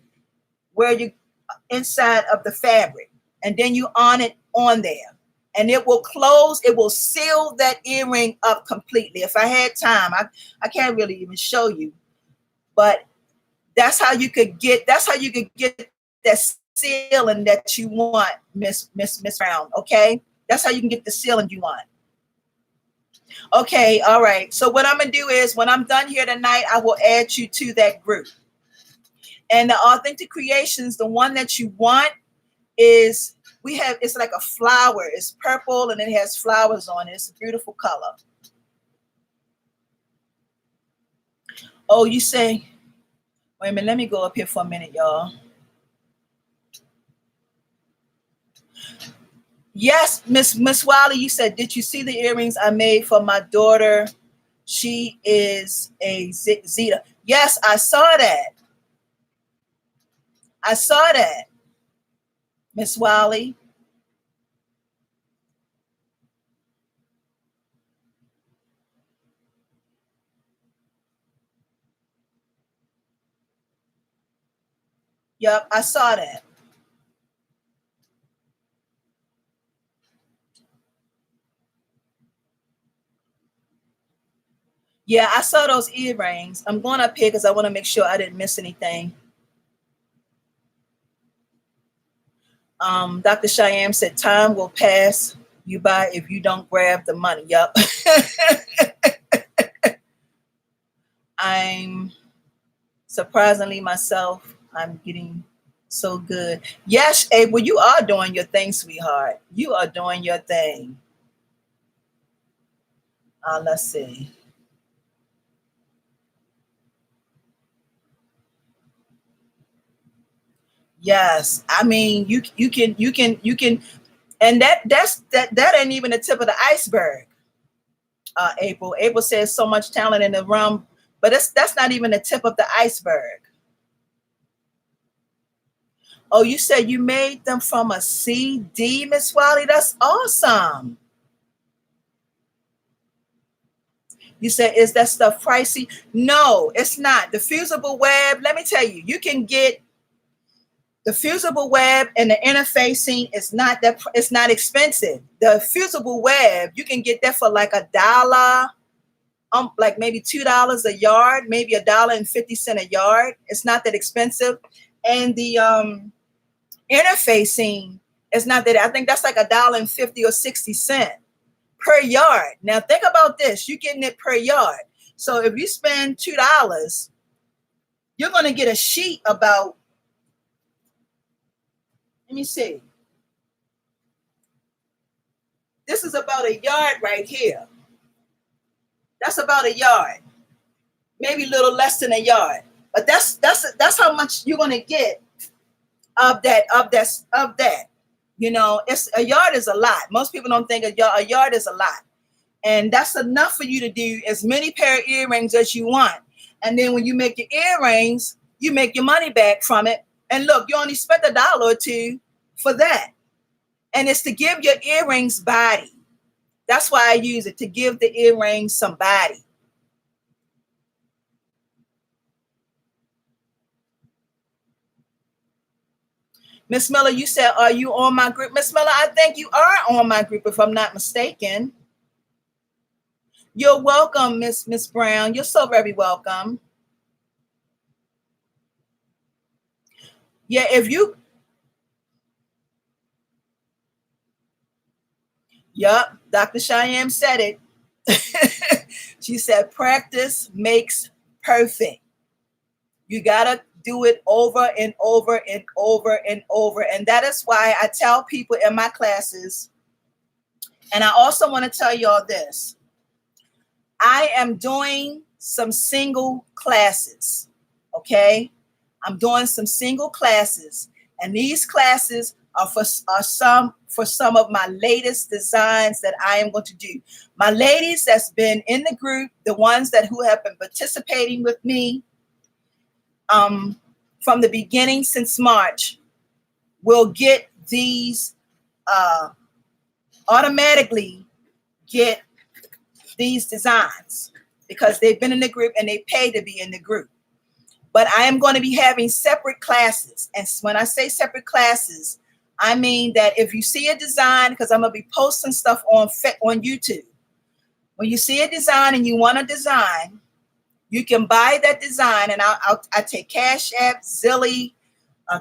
of the fabric, and then you on it on there, and it will close. It will seal that earring up completely. If I had time, I can't really even show you, but that's how you could get that sealing that you want, Miss Brown. Okay, that's how you can get the sealing you want. Okay, all right. So what I'm gonna do is, when I'm done here tonight, I will add you to that group. And the Authentic Creations, the one that you want is it's like a flower. It's purple and it has flowers on it. It's a beautiful color. Oh, you say, wait a minute, let me go up here for a minute, y'all. Yes, Miss Wiley, you said, did you see the earrings I made for my daughter? She is a Zeta. Yes, I saw that. Miss Wiley. Yep, I saw that. Yeah, I saw those earrings. I'm going up here because I want to make sure I didn't miss anything. Dr. Cheyenne said, time will pass you by if you don't grab the money. Yup. I'm surprisingly myself, I'm getting so good. Yes, Abel, you are doing your thing, sweetheart. You are doing your thing. Let's see. Yes, I mean you can, and that ain't even the tip of the iceberg. April says so much talent in the room, but that's not even the tip of the iceberg. Oh, you said you made them from a CD, Miss Wiley. That's awesome. You said, is that stuff pricey? No, it's not. The fusible web, let me tell you, you can get the fusible web and the interfacing is not that, it's not expensive. The fusible web, you can get that for like $1, like maybe $2 a yard, maybe $1.50 a yard. It's not that expensive. And the interfacing is not that, I think that's like $1.50 or 60 cents per yard. Now think about this, you're getting it per yard. So if you spend $2, you're going to get a sheet about, let me see. This is about a yard right here. That's about a yard, maybe a little less than a yard. But that's how much you're going to get of that. You know, it's a yard is a lot. Most people don't think a yard is a lot. And that's enough for you to do as many pair of earrings as you want. And then when you make your earrings, you make your money back from it. And look, you only spent $1 or $2 for that. And it's to give your earrings body. That's why I use it, to give the earrings some body. Miss Miller, you said, are you on my group? Miss Miller, I think you are on my group if I'm not mistaken. You're welcome, Miss Brown. You're so very welcome. Yeah, if you, yup, Dr. Cheyenne said it. She said, practice makes perfect. You gotta do it over and over and over and over. And that is why I tell people in my classes, and I also want to tell y'all this. I am doing some single classes, okay? I'm doing some single classes, and these classes are for some of my latest designs that I am going to do. My ladies that's been in the group, the ones who have been participating with me from the beginning since March, will get these automatically get these designs because they've been in the group and they pay to be in the group. But I am going to be having separate classes. And when I say separate classes, I mean that if you see a design, because I'm going to be posting stuff on YouTube. When you see a design and you want a design, you can buy that design, and I take Cash App, Zilly, and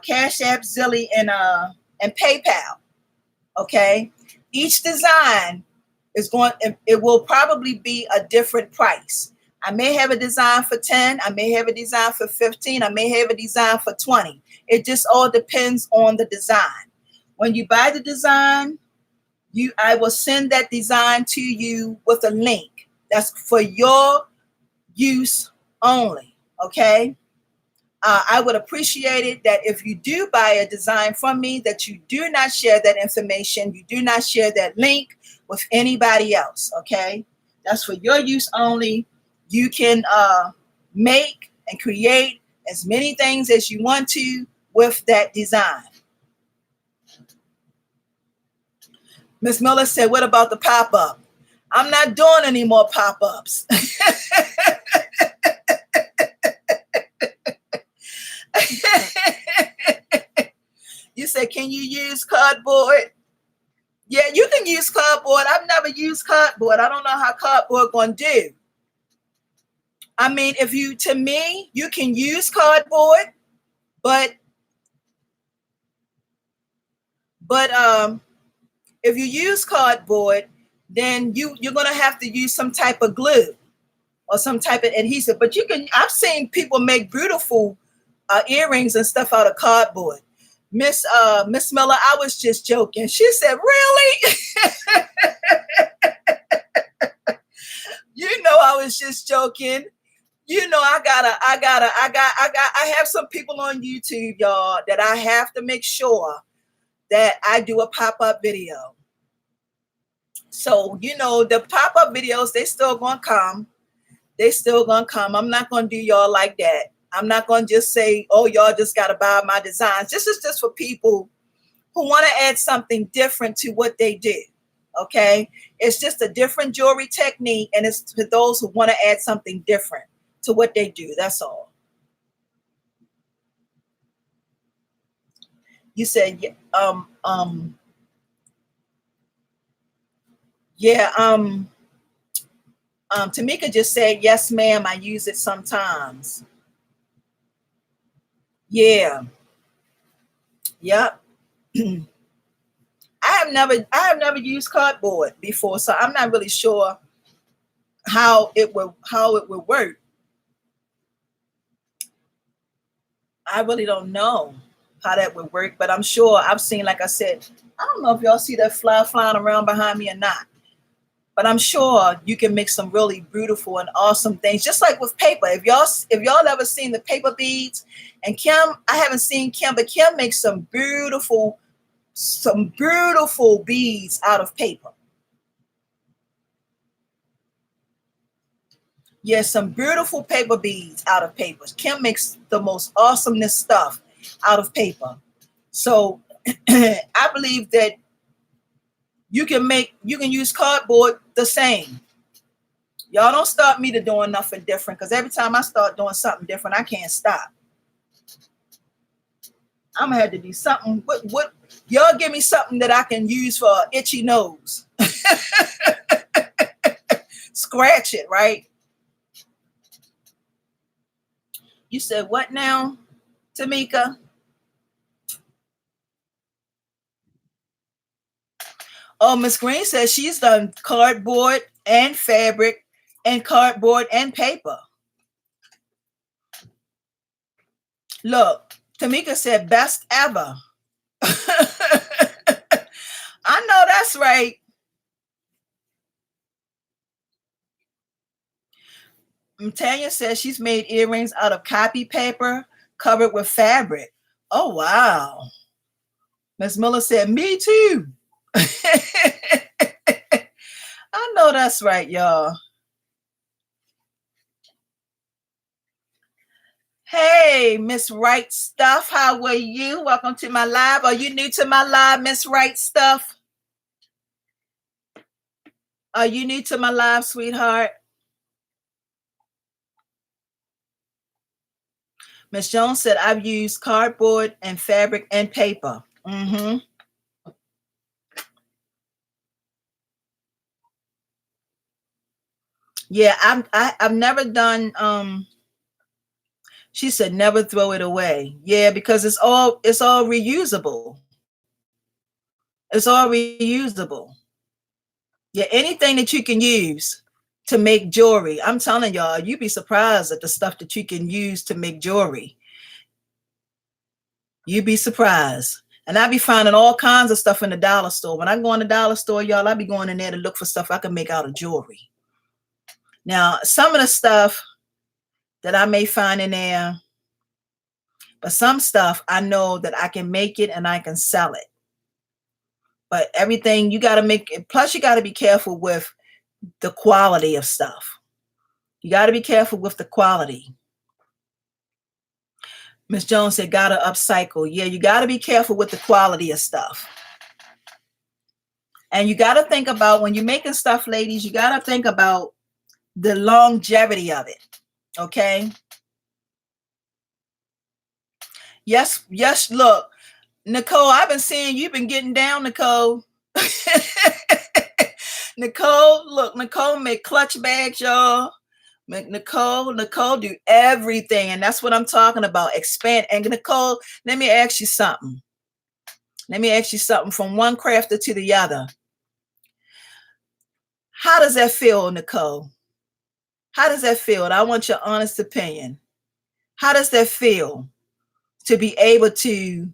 PayPal. Okay, each design it will probably be a different price. I may have a design for 10, I may have a design for 15, I may have a design for 20. It just all depends on the design. When you buy the design, I will send that design to you with a link. That's for your use only, okay? I would appreciate it that if you do buy a design from me, that you do not share that information, you do not share that link with anybody else, okay? That's for your use only. You can make and create as many things as you want to with that design. Miss Miller said, what about the pop-up? I'm not doing any more pop-ups. You said, can you use cardboard? Yeah, you can use cardboard. I've never used cardboard. I don't know how cardboard going to do. I mean, to me, you can use cardboard, but But if you use cardboard, then you're gonna have to use some type of glue or some type of adhesive. But I've seen people make beautiful earrings and stuff out of cardboard. Miss Miller, I was just joking. She said, "Really?" You know, I was just joking. You know, I have some people on YouTube, y'all, that I have to make sure that I do a pop-up video. So, you know, the pop-up videos, they still gonna come. They still gonna come. I'm not gonna do y'all like that. I'm not gonna just say, oh, y'all just gotta buy my designs. This is just for people who want to add something different to what they do. Okay, it's just a different jewelry technique, and it's for those who want to add something different to what they do. That's all. You said, yeah, Tamika just said, yes, ma'am, I use it sometimes. Yeah, yep. I have never used cardboard before, so I'm not really sure how it would work. I really don't know how that would work, but I'm sure I've seen, like I said, I don't know if y'all see that fly flying around behind me or not, but I'm sure you can make some really beautiful and awesome things, just like with paper. If y'all ever seen the paper beads, and Kim, I haven't seen Kim, but Kim makes some beautiful beads out of paper. Yes, some beautiful paper beads out of paper. Kim makes the most awesomest stuff out of paper. So I believe that you can use cardboard the same. Y'all don't start me to doing nothing different, because every time I start doing something different, I can't stop. I'm gonna have to do something. What y'all give me something that I can use for an itchy nose. Scratch it, right? You said what now, Tamika? Oh, Miss Green says she's done cardboard and fabric and cardboard and paper. Look, Tamika said best ever. I know that's right. Tanya says she's made earrings out of copy paper covered with fabric. Oh, wow. Miss Miller said, me too. I know that's right, y'all. Hey, Miss Right Stuff, how are you? Welcome to my live. Are you new to my live, Miss Right Stuff? Are you new to my live, sweetheart? Miss Jones said, I've used cardboard and fabric and paper. Mm-hmm. Yeah, I've never done she said never throw it away. Yeah, because it's all reusable. It's all reusable. Yeah, anything that you can use to make jewelry. I'm telling y'all, you'd be surprised at the stuff that you can use to make jewelry. You'd be surprised. And I be finding all kinds of stuff in the dollar store. When I go in the dollar store, y'all, I be going in there to look for stuff I can make out of jewelry. Now, some of the stuff that I may find in there, but some stuff I know that I can make it and I can sell it. But everything you got to make it. Plus, you got to be careful with the quality of stuff. You got to be careful with the quality. Miss Jones said, got to upcycle. Yeah, you got to be careful with the quality of stuff. And you got to think about when you're making stuff, ladies, you got to think about the longevity of it. Okay. Yes. Yes. Look, Nicole, I've been seeing you've been getting down, Nicole. Nicole make clutch bags, y'all. Nicole do everything, and that's what I'm talking about. Expand. And Nicole, let me ask you something. Let me ask you something from one crafter to the other. How does that feel, Nicole? How does that feel? I want your honest opinion. How does that feel to be able to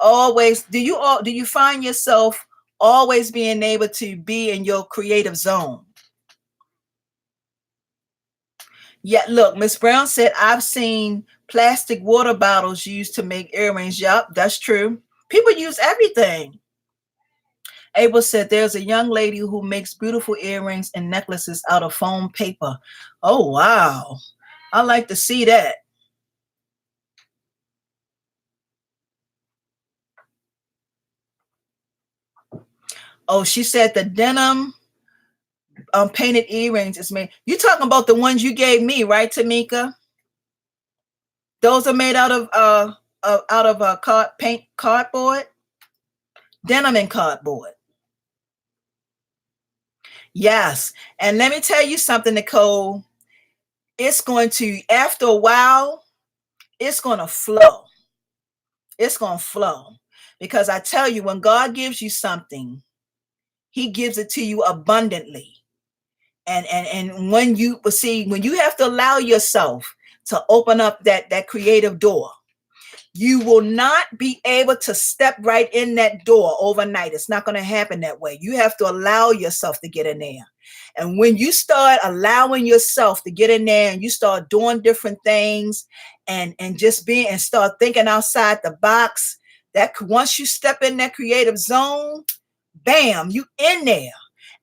always do you find yourself always being able to be in your creative zone? Yeah, look, Miss Brown said, I've seen plastic water bottles used to make earrings. Yup, that's true. People use everything. Abel said, there's a young lady who makes beautiful earrings and necklaces out of foam paper. Oh, wow. I like to see that. Oh, she said the denim painted earrings is made. You talking about the ones you gave me, right, Tamika? Those are made out of cardboard, denim and cardboard. Yes, and let me tell you something, Nicole. It's going to, after a while, it's going to flow. It's going to flow, because I tell you, when God gives you something, He gives it to you abundantly. And when you see, when you have to allow yourself to open up that creative door, you will not be able to step right in that door overnight. It's not going to happen that way. You have to allow yourself to get in there. And when you start allowing yourself to get in there and you start doing different things and just being and start thinking outside the box, that once you step in that creative zone, bam, you in there.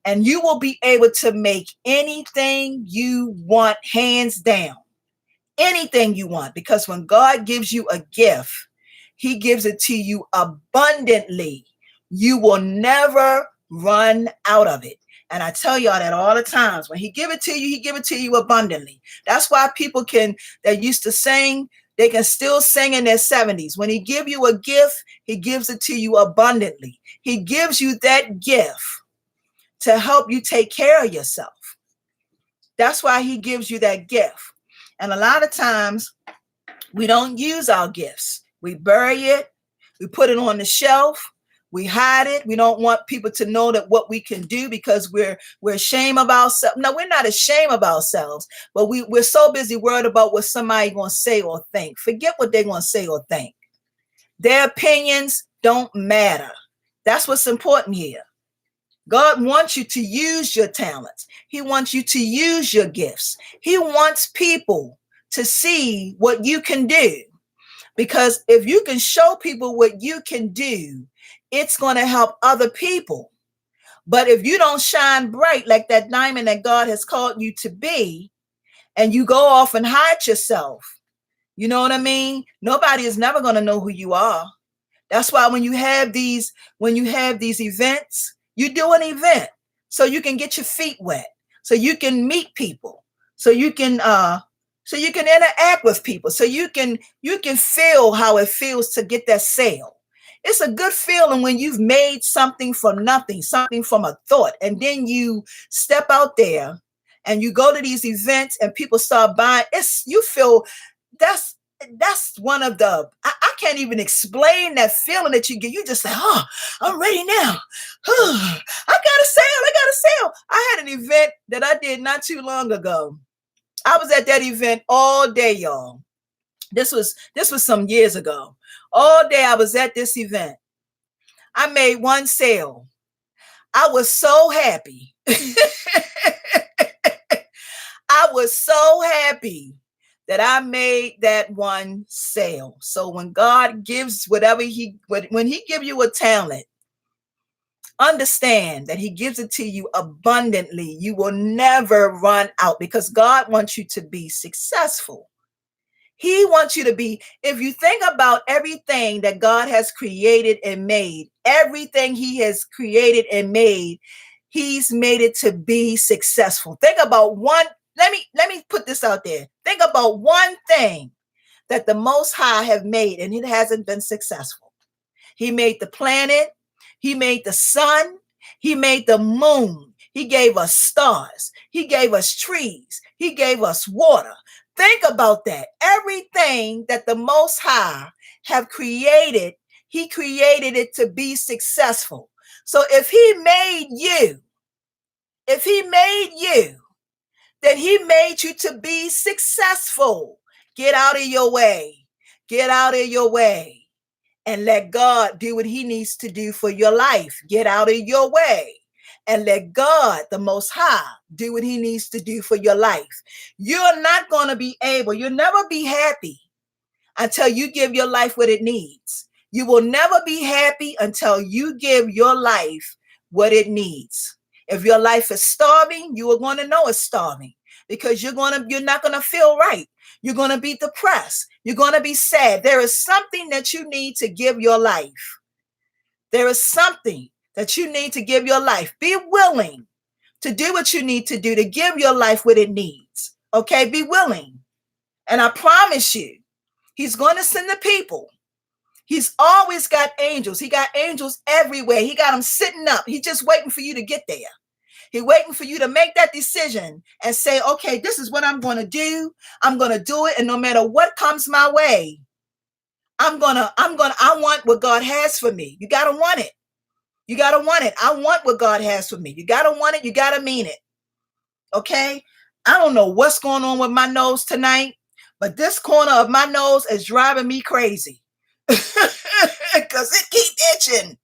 And you will be able to make anything you want, hands down. Anything you want. Because when God gives you a gift, He gives it to you abundantly. You will never run out of it. And I tell y'all that all the times. When He give it to you, He give it to you abundantly. That's why people that used to sing, they can still sing in their 70s. When He give you a gift, He gives it to you abundantly. He gives you that gift to help you take care of yourself. That's why He gives you that gift. And a lot of times we don't use our gifts. We bury it. We put it on the shelf. We hide it. We don't want people to know that what we can do, because we're ashamed of ourselves. No, we're not ashamed of ourselves, but we're so busy worried about what somebody going to say or think. Forget what they're going to say or think. Their opinions don't matter. That's what's important here. God wants you to use your talents. He wants you to use your gifts. He wants people to see what you can do. Because if you can show people what you can do, it's going to help other people. But if you don't shine bright like that diamond that God has called you to be, and you go off and hide yourself, you know what I mean? Nobody is never going to know who you are. That's why when you have these events, you do an event so you can get your feet wet, so you can meet people, so you can interact with people, so you can feel how it feels to get that sale. It's a good feeling when you've made something from nothing, something from a thought, and then you step out there and you go to these events and people start buying. You feel that's one of the, I can't even explain that feeling that you get. You just say, oh, I'm ready now. I got a sale. I had an event that I did not too long ago. I was at that event all day, y'all. This was some years ago. All day I was at this event. I made one sale. I was so happy. I was so happy that I made that one sale. So when God gives when He give you a talent, understand that He gives it to you abundantly. You will never run out, because God wants you to be successful. He wants you to be, if you think about everything that God has created and made, everything He has created and made, He's made it to be successful. Think about one. Let me put this out there. Think about one thing that the Most High have made and it hasn't been successful. He made the planet. He made the sun. He made the moon. He gave us stars. He gave us trees. He gave us water. Think about that. Everything that the Most High have created, He created it to be successful. So if he made you, then he made you to be successful. Get out of your way. Get out of your way and let God do what he needs to do for your life. Get out of your way and let God, the Most High, do what he needs to do for your life. You're not going to be able, you'll never be happy until you give your life what it needs. You will never be happy until you give your life what it needs. If your life is starving, you are going to know it's starving because you're not going to feel right. You're going to be depressed. You're going to be sad. There is something that you need to give your life. There is something that you need to give your life. Be willing to do what you need to do to give your life what it needs. Okay, be willing. And I promise you, he's going to send the people. He's always got angels. He got angels everywhere. He got them sitting up. He's just waiting for you to get there. He's waiting for you to make that decision and say, okay, this is what I'm going to do. I'm going to do it. And no matter what comes my way, I want what God has for me. You got to want it. You got to want it. I want what God has for me. You got to want it. You got to mean it. Okay. I don't know what's going on with my nose tonight, but this corner of my nose is driving me crazy because it keeps itching.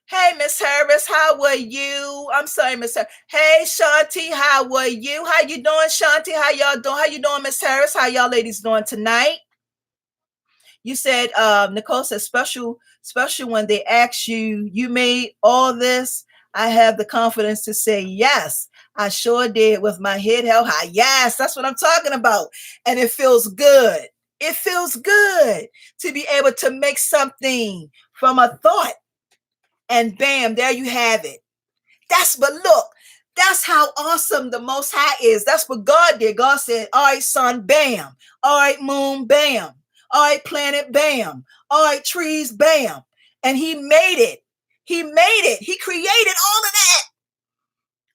Hey, Miss Harris, how are you? I'm sorry, Miss Harris. Hey, Shanti, how are you? How you doing, Shanti? How y'all doing? How you doing, Miss Harris? How y'all ladies doing tonight? You said, Nicole said, special when they ask you, you made all this. I have the confidence to say, yes, I sure did with my head held high. Yes, that's what I'm talking about. And it feels good. It feels good to be able to make something from a thought. And bam, there you have it. But look, that's how awesome the Most High is. That's what God did. God said, all right, sun, bam. All right, moon, bam. All right, planet, bam. All right, trees, bam. And he made it. He made it. He created all of that.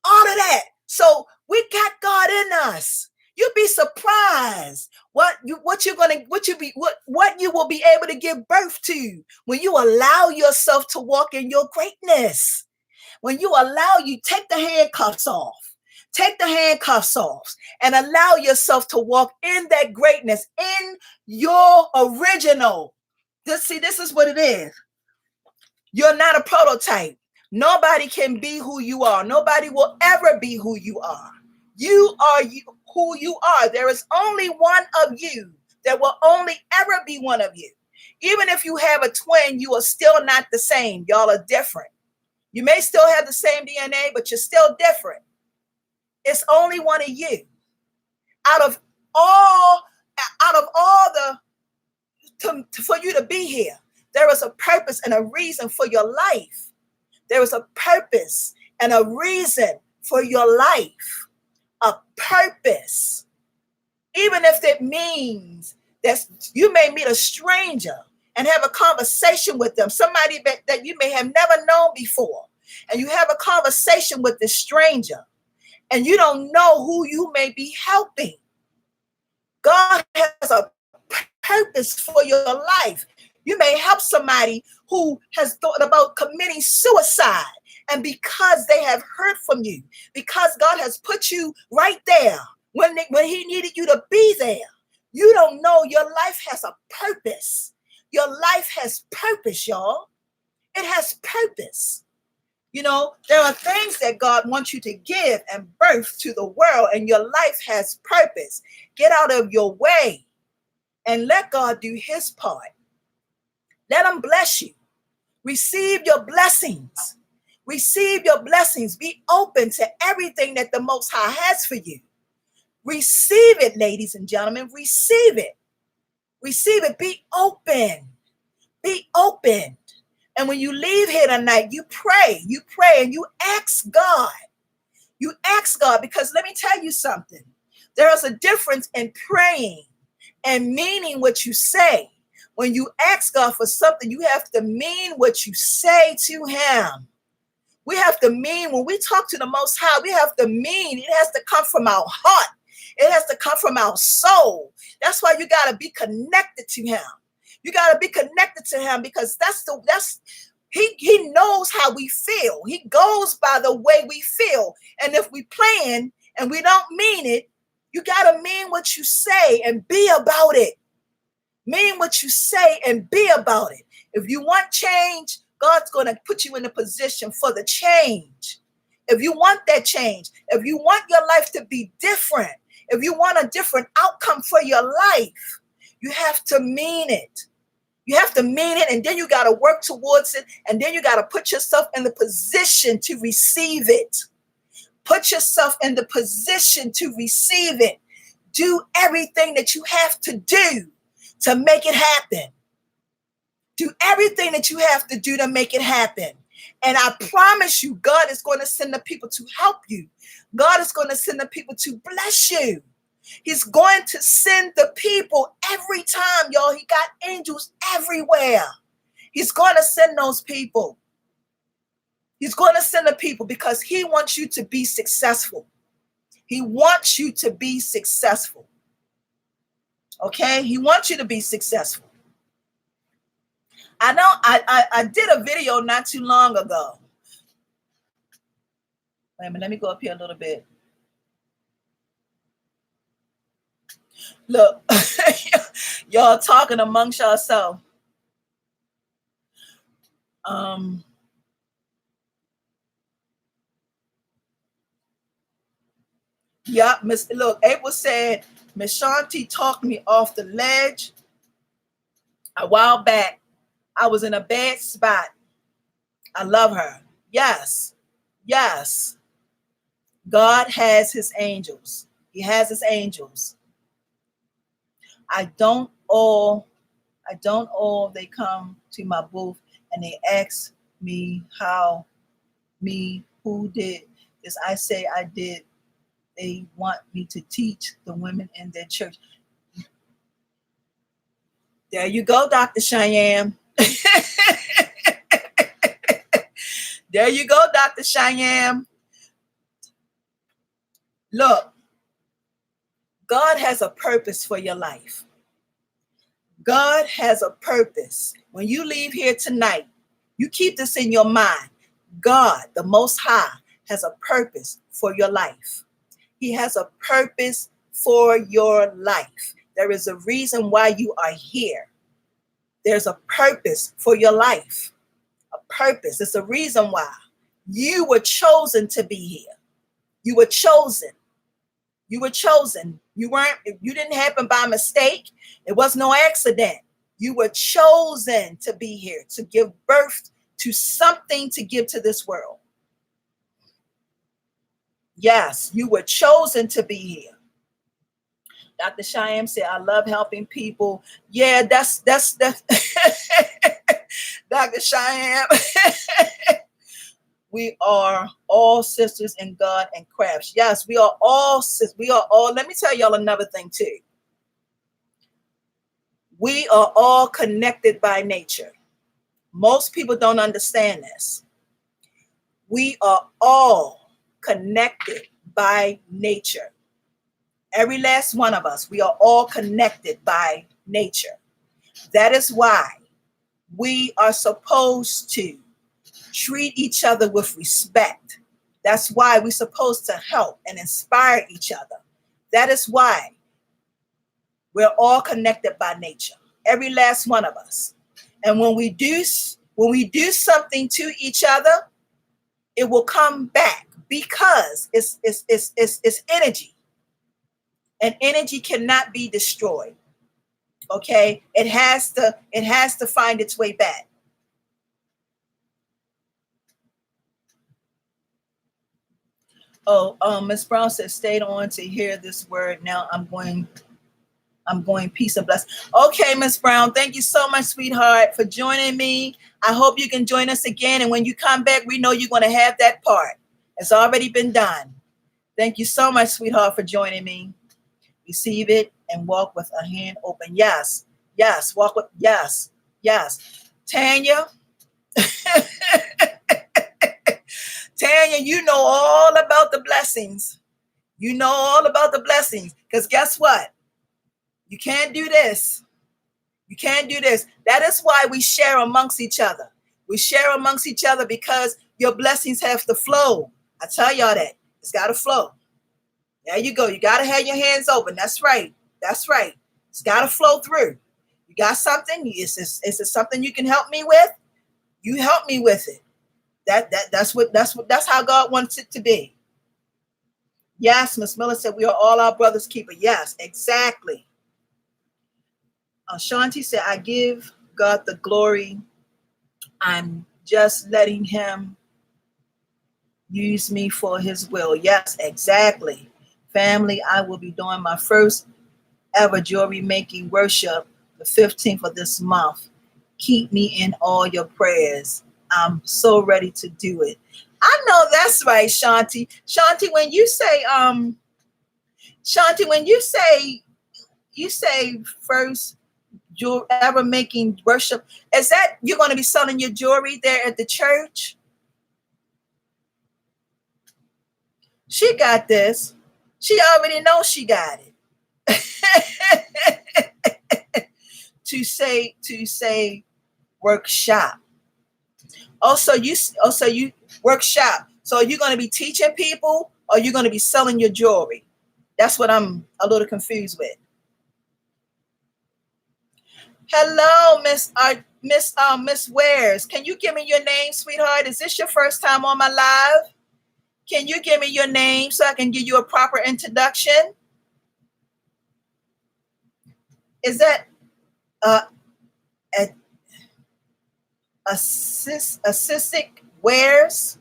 All of that. So we got God in us. You'd be surprised what you will be able to give birth to when you allow yourself to walk in your greatness. When you take the handcuffs off. Take the handcuffs off and allow yourself to walk in that greatness, in your original. This is what it is. You're not a prototype. Nobody can be who you are. Nobody will ever be who you are. You are who you are. There is only one of you. There will only ever be one of you. Even if you have a twin, you are still not the same. Y'all are different. You may still have the same DNA, but you're still different. It's only one of you. Out of all for you to be here, there is a purpose and a reason for your life. There is a purpose and a reason for your life. A purpose. Even if it means that you may meet a stranger and have a conversation with them, somebody that you may have never known before, and you have a conversation with this stranger, and you don't know who you may be helping. God has a purpose for your life. You may help somebody who has thought about committing suicide, and because they have heard from you, because God has put you right there when he needed you to be there, you don't know your life has a purpose. Your life has purpose, y'all. It has purpose. You know, there are things that God wants you to give and birth to the world, and your life has purpose. Get out of your way and let God do his part. Let him bless you. Receive your blessings. Receive your blessings. Be open to everything that the Most High has for you. Receive it, ladies and gentlemen. Receive it. Receive it. Be open. Be open. And when you leave here tonight, you pray and you ask God. You ask God, because let me tell you something. There is a difference in praying and meaning what you say. When you ask God for something, you have to mean what you say to him. We have to mean, when we talk to the Most High, we have to mean, it has to come from our heart. It has to come from our soul. That's why you got to be connected to him. You got to be connected to him because he knows how we feel. He goes by the way we feel. And if we plan and we don't mean it, you got to mean what you say and be about it. Mean what you say and be about it. If you want change, God's going to put you in a position for the change. If you want that change, if you want your life to be different, if you want a different outcome for your life, you have to mean it. You have to mean it, and then you got to work towards it, and then you got to put yourself in the position to receive it. Put yourself in the position to receive it. Do everything that you have to do to make it happen. Do everything that you have to do to make it happen. And I promise you, God is going to send the people to help you. God is going to send the people to bless you. He's going to send the people every time, y'all. He got angels everywhere. He's going to send those people. He's going to send the people because he wants you to be successful. He wants you to be successful. Okay? He wants you to be successful. I know I did a video not too long ago. Wait a minute, let me go up here a little bit. Look, y'all talking amongst yourselves. Yeah, look, April said, Miss Shanti talked me off the ledge a while back. I was in a bad spot. I love her. Yes. Yes. God has his angels. He has his angels. I don't all they come to my booth and they ask me who did this. I say I did. They want me to teach the women in their church. There you go, Dr. Cheyenne. There you go, Dr. Cheyenne. Look, God has a purpose for your life. God has a purpose. When you leave here tonight, you keep this in your mind. God, the Most High, has a purpose for your life. He has a purpose for your life. There is a reason why you are here. There's a purpose for your life. A purpose. It's a reason why you were chosen to be here. You were chosen. You were chosen. You didn't happen by mistake. It was no accident. You were chosen to be here, to give birth to something to give to this world. Yes, you were chosen to be here. Dr. Cheyenne said, I love helping people. Yeah, that's Dr. Cheyenne. We are all sisters in God and crafts. Yes, we are all sisters. We are all, let me tell y'all another thing too. We are all connected by nature. Most people don't understand this. We are all connected by nature. Every last one of us, we are all connected by nature. That is why we are supposed to treat each other with respect. That's why we're supposed to help and inspire each other. That is why we're all connected by nature. Every last one of us. And when we do something to each other, it will come back because it's energy. And energy cannot be destroyed. Okay? It has to find its way back. Oh, Miss Brown says, stayed on to hear this word. Now I'm going peace and blessing. Okay, Miss Brown, thank you so much, sweetheart, for joining me. I hope you can join us again. And when you come back, we know you're going to have that part. It's already been done. Thank you so much, sweetheart, for joining me. Receive it and walk with a hand open. Yes, yes, walk with, yes, yes. Tanya, Tanya, you know all about the blessings. You know all about the blessings. Because guess what? You can't do this. You can't do this. That is why we share amongst each other. We share amongst each other because your blessings have to flow. I tell y'all that. It's got to flow. There you go. You got to have your hands open. That's right. That's right. It's got to flow through. You got something? Is this something you can help me with? You help me with it. That's how God wants it to be. Yes, Miss Miller said we are all our brother's keeper. Yes, exactly. Shanti said, I give God the glory. I'm just letting him use me for his will. Yes, exactly. Family, I will be doing my first ever jewelry making workshop the 15th of this month. Keep me in all your prayers. I'm so ready to do it. I know that's right, Shanti. Shanti, when you say, you say first ever making worship, is that you're going to be selling your jewelry there at the church? She got this. She already knows she got it. to say workshop. Also you workshop. So you're going to be teaching people or you're going to be selling your jewelry? That's what I'm a little confused with. Hello, Miss Wares. Can you give me your name, sweetheart? Is this your first time on my live? Can you give me your name so I can give you a proper introduction? Is that Assistic Wares?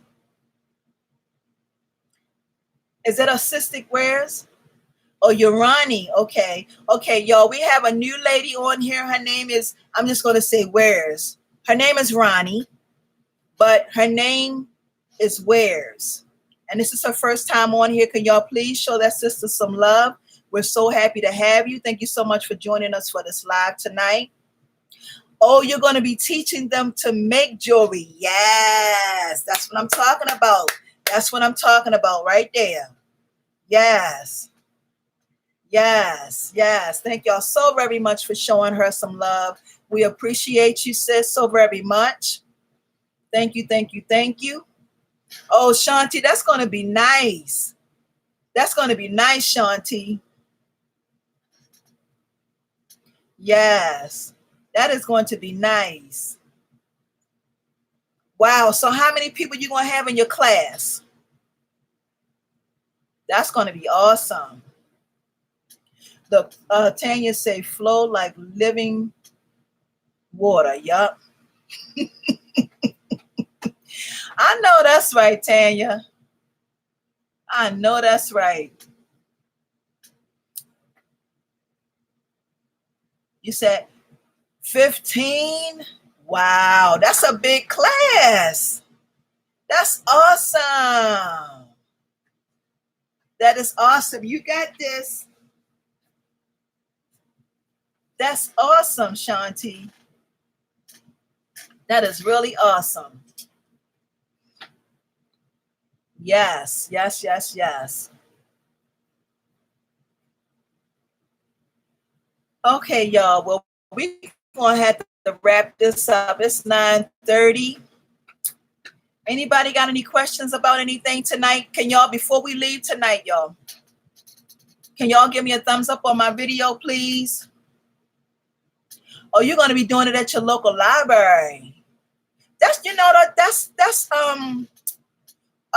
Is it Assistic Wares? Oh, Urani. Okay, y'all. We have a new lady on here. Her name is, I'm just going to say Wares. Her name is Ronnie, but her name is Wares. And this is her first time on here. Can y'all please show that sister some love? We're so happy to have you. Thank you so much for joining us for this live tonight. Oh, you're going to be teaching them to make jewelry. Yes, that's what I'm talking about. That's what I'm talking about right there. Yes. Yes. Thank y'all so very much for showing her some love. We appreciate you, sis, so very much. Thank you. Oh, Shanti, that's going to be nice. That's going to be nice, Shanti. Yes, that is going to be nice. Wow. So how many people you going to have in your class? That's going to be awesome. The Tanya say flow like living water. Yup. I know that's right, Tanya. I know that's right. You said 15? Wow, that's a big class. That's awesome. That is awesome. You got this. That's awesome, Shanti. That is really awesome. Yes. Okay, y'all. Well, we're going to have to wrap this up. It's 9:30. Anybody got any questions about anything tonight? Can y'all, before we leave tonight, y'all, can y'all give me a thumbs up on my video, please? Oh, you're going to be doing it at your local library. That's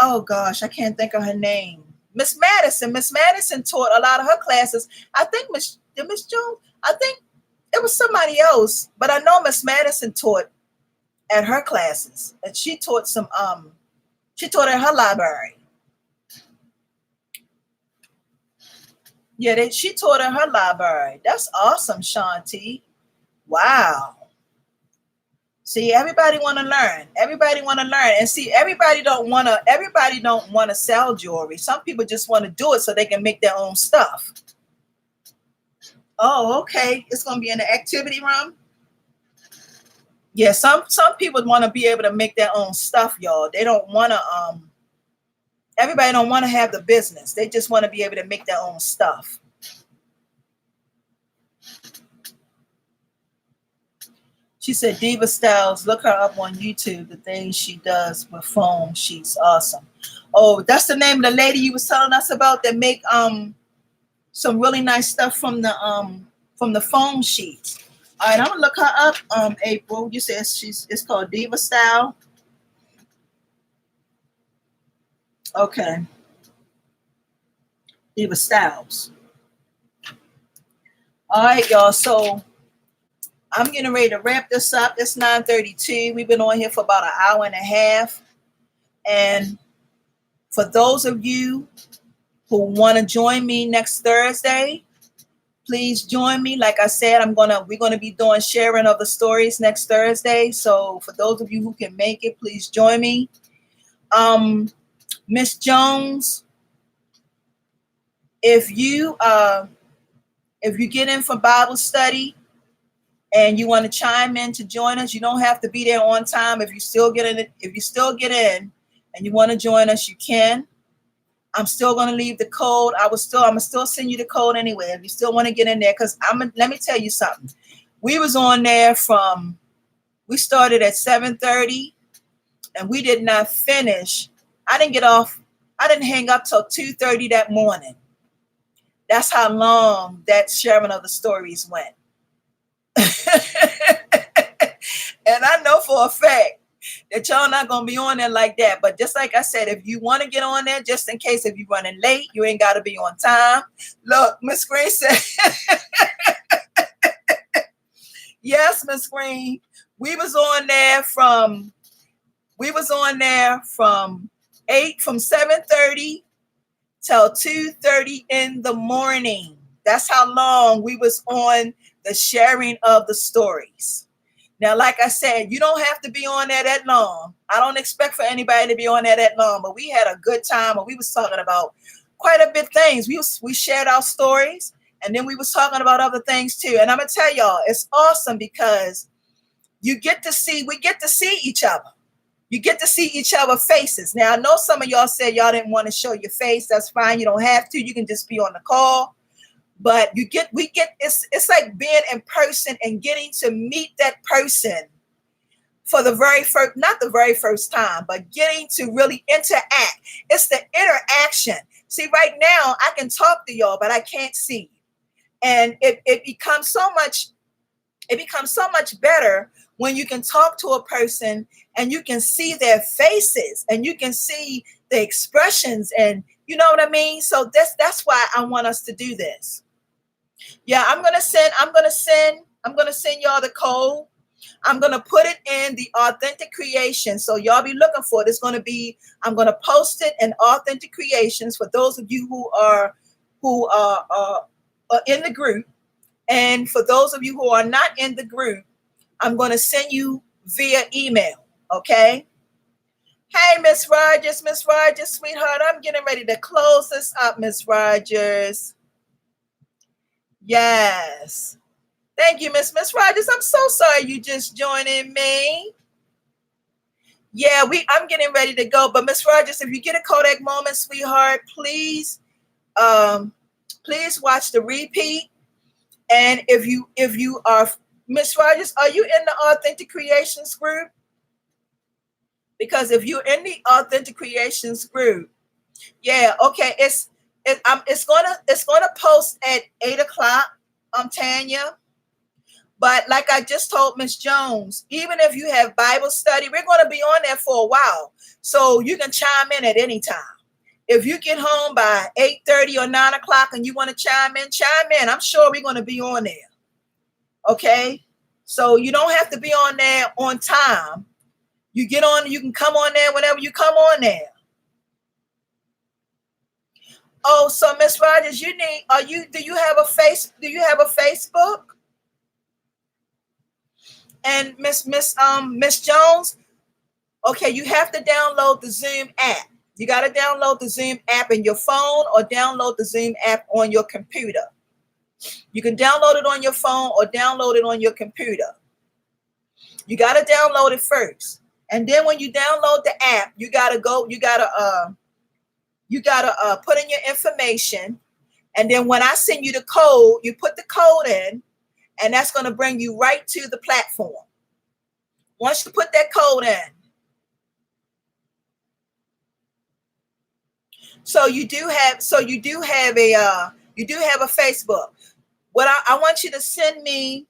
oh gosh, I can't think of her name. Miss Madison. Miss Madison taught a lot of her classes. I think Miss Jones, I think it was somebody else, but I know Miss Madison taught at her classes, and she taught at her library. Yeah, she taught at her library. That's awesome, Shanti. Wow. See, everybody want to learn. And see, everybody don't want to sell jewelry. Some people just want to do it so they can make their own stuff. Oh, okay. It's going to be in the activity room. Yeah, some people want to be able to make their own stuff, y'all. They don't want to Everybody don't want to have the business. They just want to be able to make their own stuff. She said, Diva Styles, look her up on YouTube. The things she does with foam, she's awesome. Oh, that's the name of the lady you was telling us about that make some really nice stuff from the foam sheets. All right, I'm gonna look her up. April, you said it's called Diva Style. Okay, Diva Styles. All right, y'all. So I'm getting ready to wrap this up. It's 9:32. We've been on here for about an hour and a half. And for those of you who want to join me next Thursday, please join me. Like I said, we're gonna be doing sharing of the stories next Thursday. So for those of you who can make it, please join me. Miss Jones, if you get in for Bible study and you want to chime in to join us, you don't have to be there on time. If you still get in and you want to join us, you can. I'm still going to leave the code. I'm gonna still send you the code anyway. If you still want to get in there, because let me tell you something. We was on there we started at 7:30 and we did not finish. I didn't hang up till 2:30 that morning. That's how long that sharing of the stories went. And I know for a fact that y'all not going to be on there like that. But just like I said, if you want to get on there, just in case if you're running late, you ain't got to be on time. Look, Miss Green said, yes, Miss Green, we was on there from 7:30 till 2:30 in the morning. That's how long we was on the sharing of the stories. Now, like I said, you don't have to be on there that long. I don't expect for anybody to be on there that long, but we had a good time and we was talking about quite a bit of things. We shared our stories and then we was talking about other things too. And I'm going to tell y'all, it's awesome because we get to see each other. You get to see each other's faces. Now, I know some of y'all said y'all didn't want to show your face. That's fine. You don't have to. You can just be on the call. But it's like being in person and getting to meet that person for not the very first time, but getting to really interact. It's the interaction. See, right now I can talk to y'all, but I can't see you. And it becomes so much better when you can talk to a person and you can see their faces and you can see the expressions, and you know what I mean? So that's why I want us to do this. Yeah, I'm gonna send y'all the code. I'm gonna put it in the Authentic Creations. So y'all be looking for it. I'm gonna post it in Authentic Creations for those of you who are in the group. And for those of you who are not in the group, I'm gonna send you via email. Okay. Hey, Miss Rogers, sweetheart. I'm getting ready to close this up, Miss Rogers. Yes. Thank you, Miss Rogers. I'm so sorry you just joining me. Yeah, I'm getting ready to go. But Miss Rogers, if you get a Kodak moment, sweetheart, please watch the repeat. And if you are Miss Rogers, are you in the Authentic Creations group? Because if you're in the Authentic Creations group, yeah, okay, it's gonna post at 8:00. Tanya. But like I just told Miss Jones, even if you have Bible study, we're going to be on there for a while. So you can chime in at any time. If you get home by 8:30 or 9:00 and you want to chime in. I'm sure we're going to be on there. Okay. So you don't have to be on there on time. You can come on there whenever you come on there. Oh, so Miss Rogers, do you have a Facebook? And Miss Jones, okay, you have to download the Zoom app. You got to download the Zoom app in your phone or download the Zoom app on your computer. You can download it on your phone or download it on your computer. You got to download it first. And then when you download the app, you got to you gotta put in your information, and then when I send you the code, you put the code in, and that's gonna bring you right to the platform. Once you put that code in, so you do have a Facebook. What I want you to send me,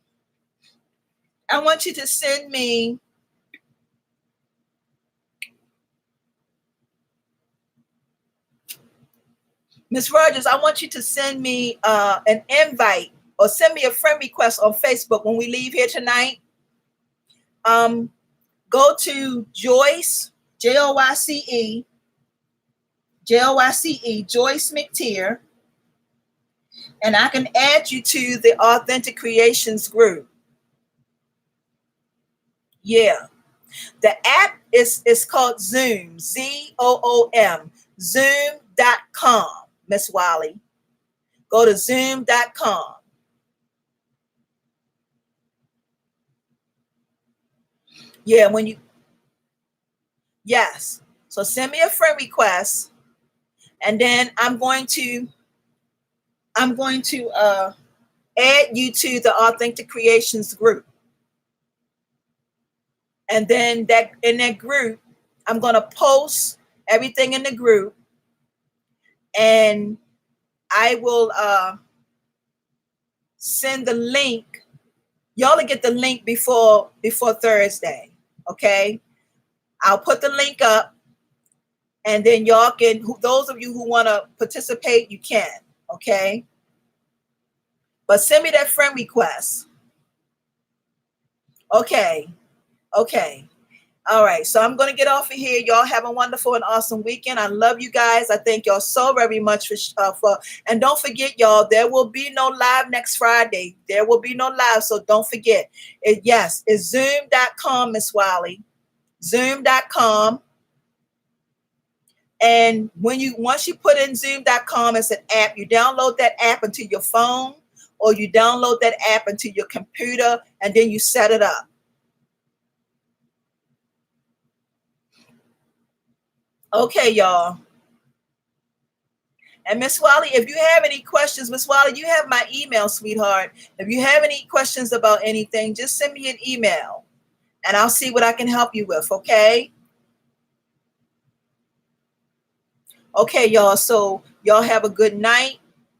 Miss Rogers, I want you to send me an invite or send me a friend request on Facebook when we leave here tonight. Go to Joyce, Joyce, Joyce McTier, and I can add you to the Authentic Creations group. Yeah. The app is called Zoom, Zoom, zoom.com, Miss Wiley. Go to zoom.com. Yeah, yes. So send me a friend request, and then I'm going to add you to the Authentic Creations group. And then in that group, I'm going to post everything in the group, and I will send the link. Y'all will get the link before Thursday, okay? I'll put the link up, and then y'all can, those of you who want to participate, you can, okay? But send me that friend request. Okay. All right, so I'm going to get off of here. Y'all have a wonderful and awesome weekend. I love you guys. I thank y'all so very much for and don't forget, y'all, there will be no live next Friday. There will be no live, so don't forget. It's zoom.com, Miss Wiley. Zoom.com. And once you put in zoom.com as an app, you download that app into your phone, or you download that app into your computer, and then you set it up. Okay, y'all. And Miss Wiley, if you have any questions, Miss Wiley, you have my email, sweetheart. If you have any questions about anything, just send me an email, and I'll see what I can help you with, okay? Okay, y'all. So y'all have a good night.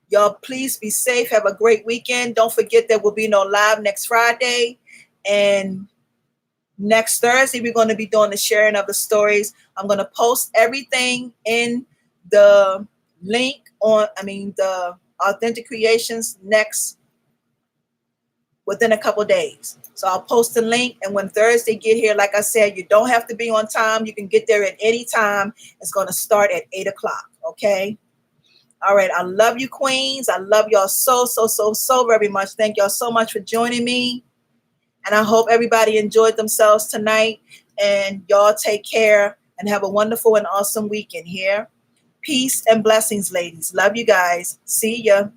Y'all, please be safe. Have a great weekend. Don't forget there will be no live next Friday. And next Thursday, we're going to be doing the sharing of the stories. I'm going to post everything in the link the Authentic Creations within a couple days. So I'll post the link, and when Thursday get here, like I said, you don't have to be on time. You can get there at any time. It's going to start at 8 o'clock. Okay. All right. I love you, queens. I love y'all so very much. Thank y'all so much for joining me. And I hope everybody enjoyed themselves tonight. And y'all take care and have a wonderful and awesome weekend here. Peace and blessings, ladies. Love you guys. See ya.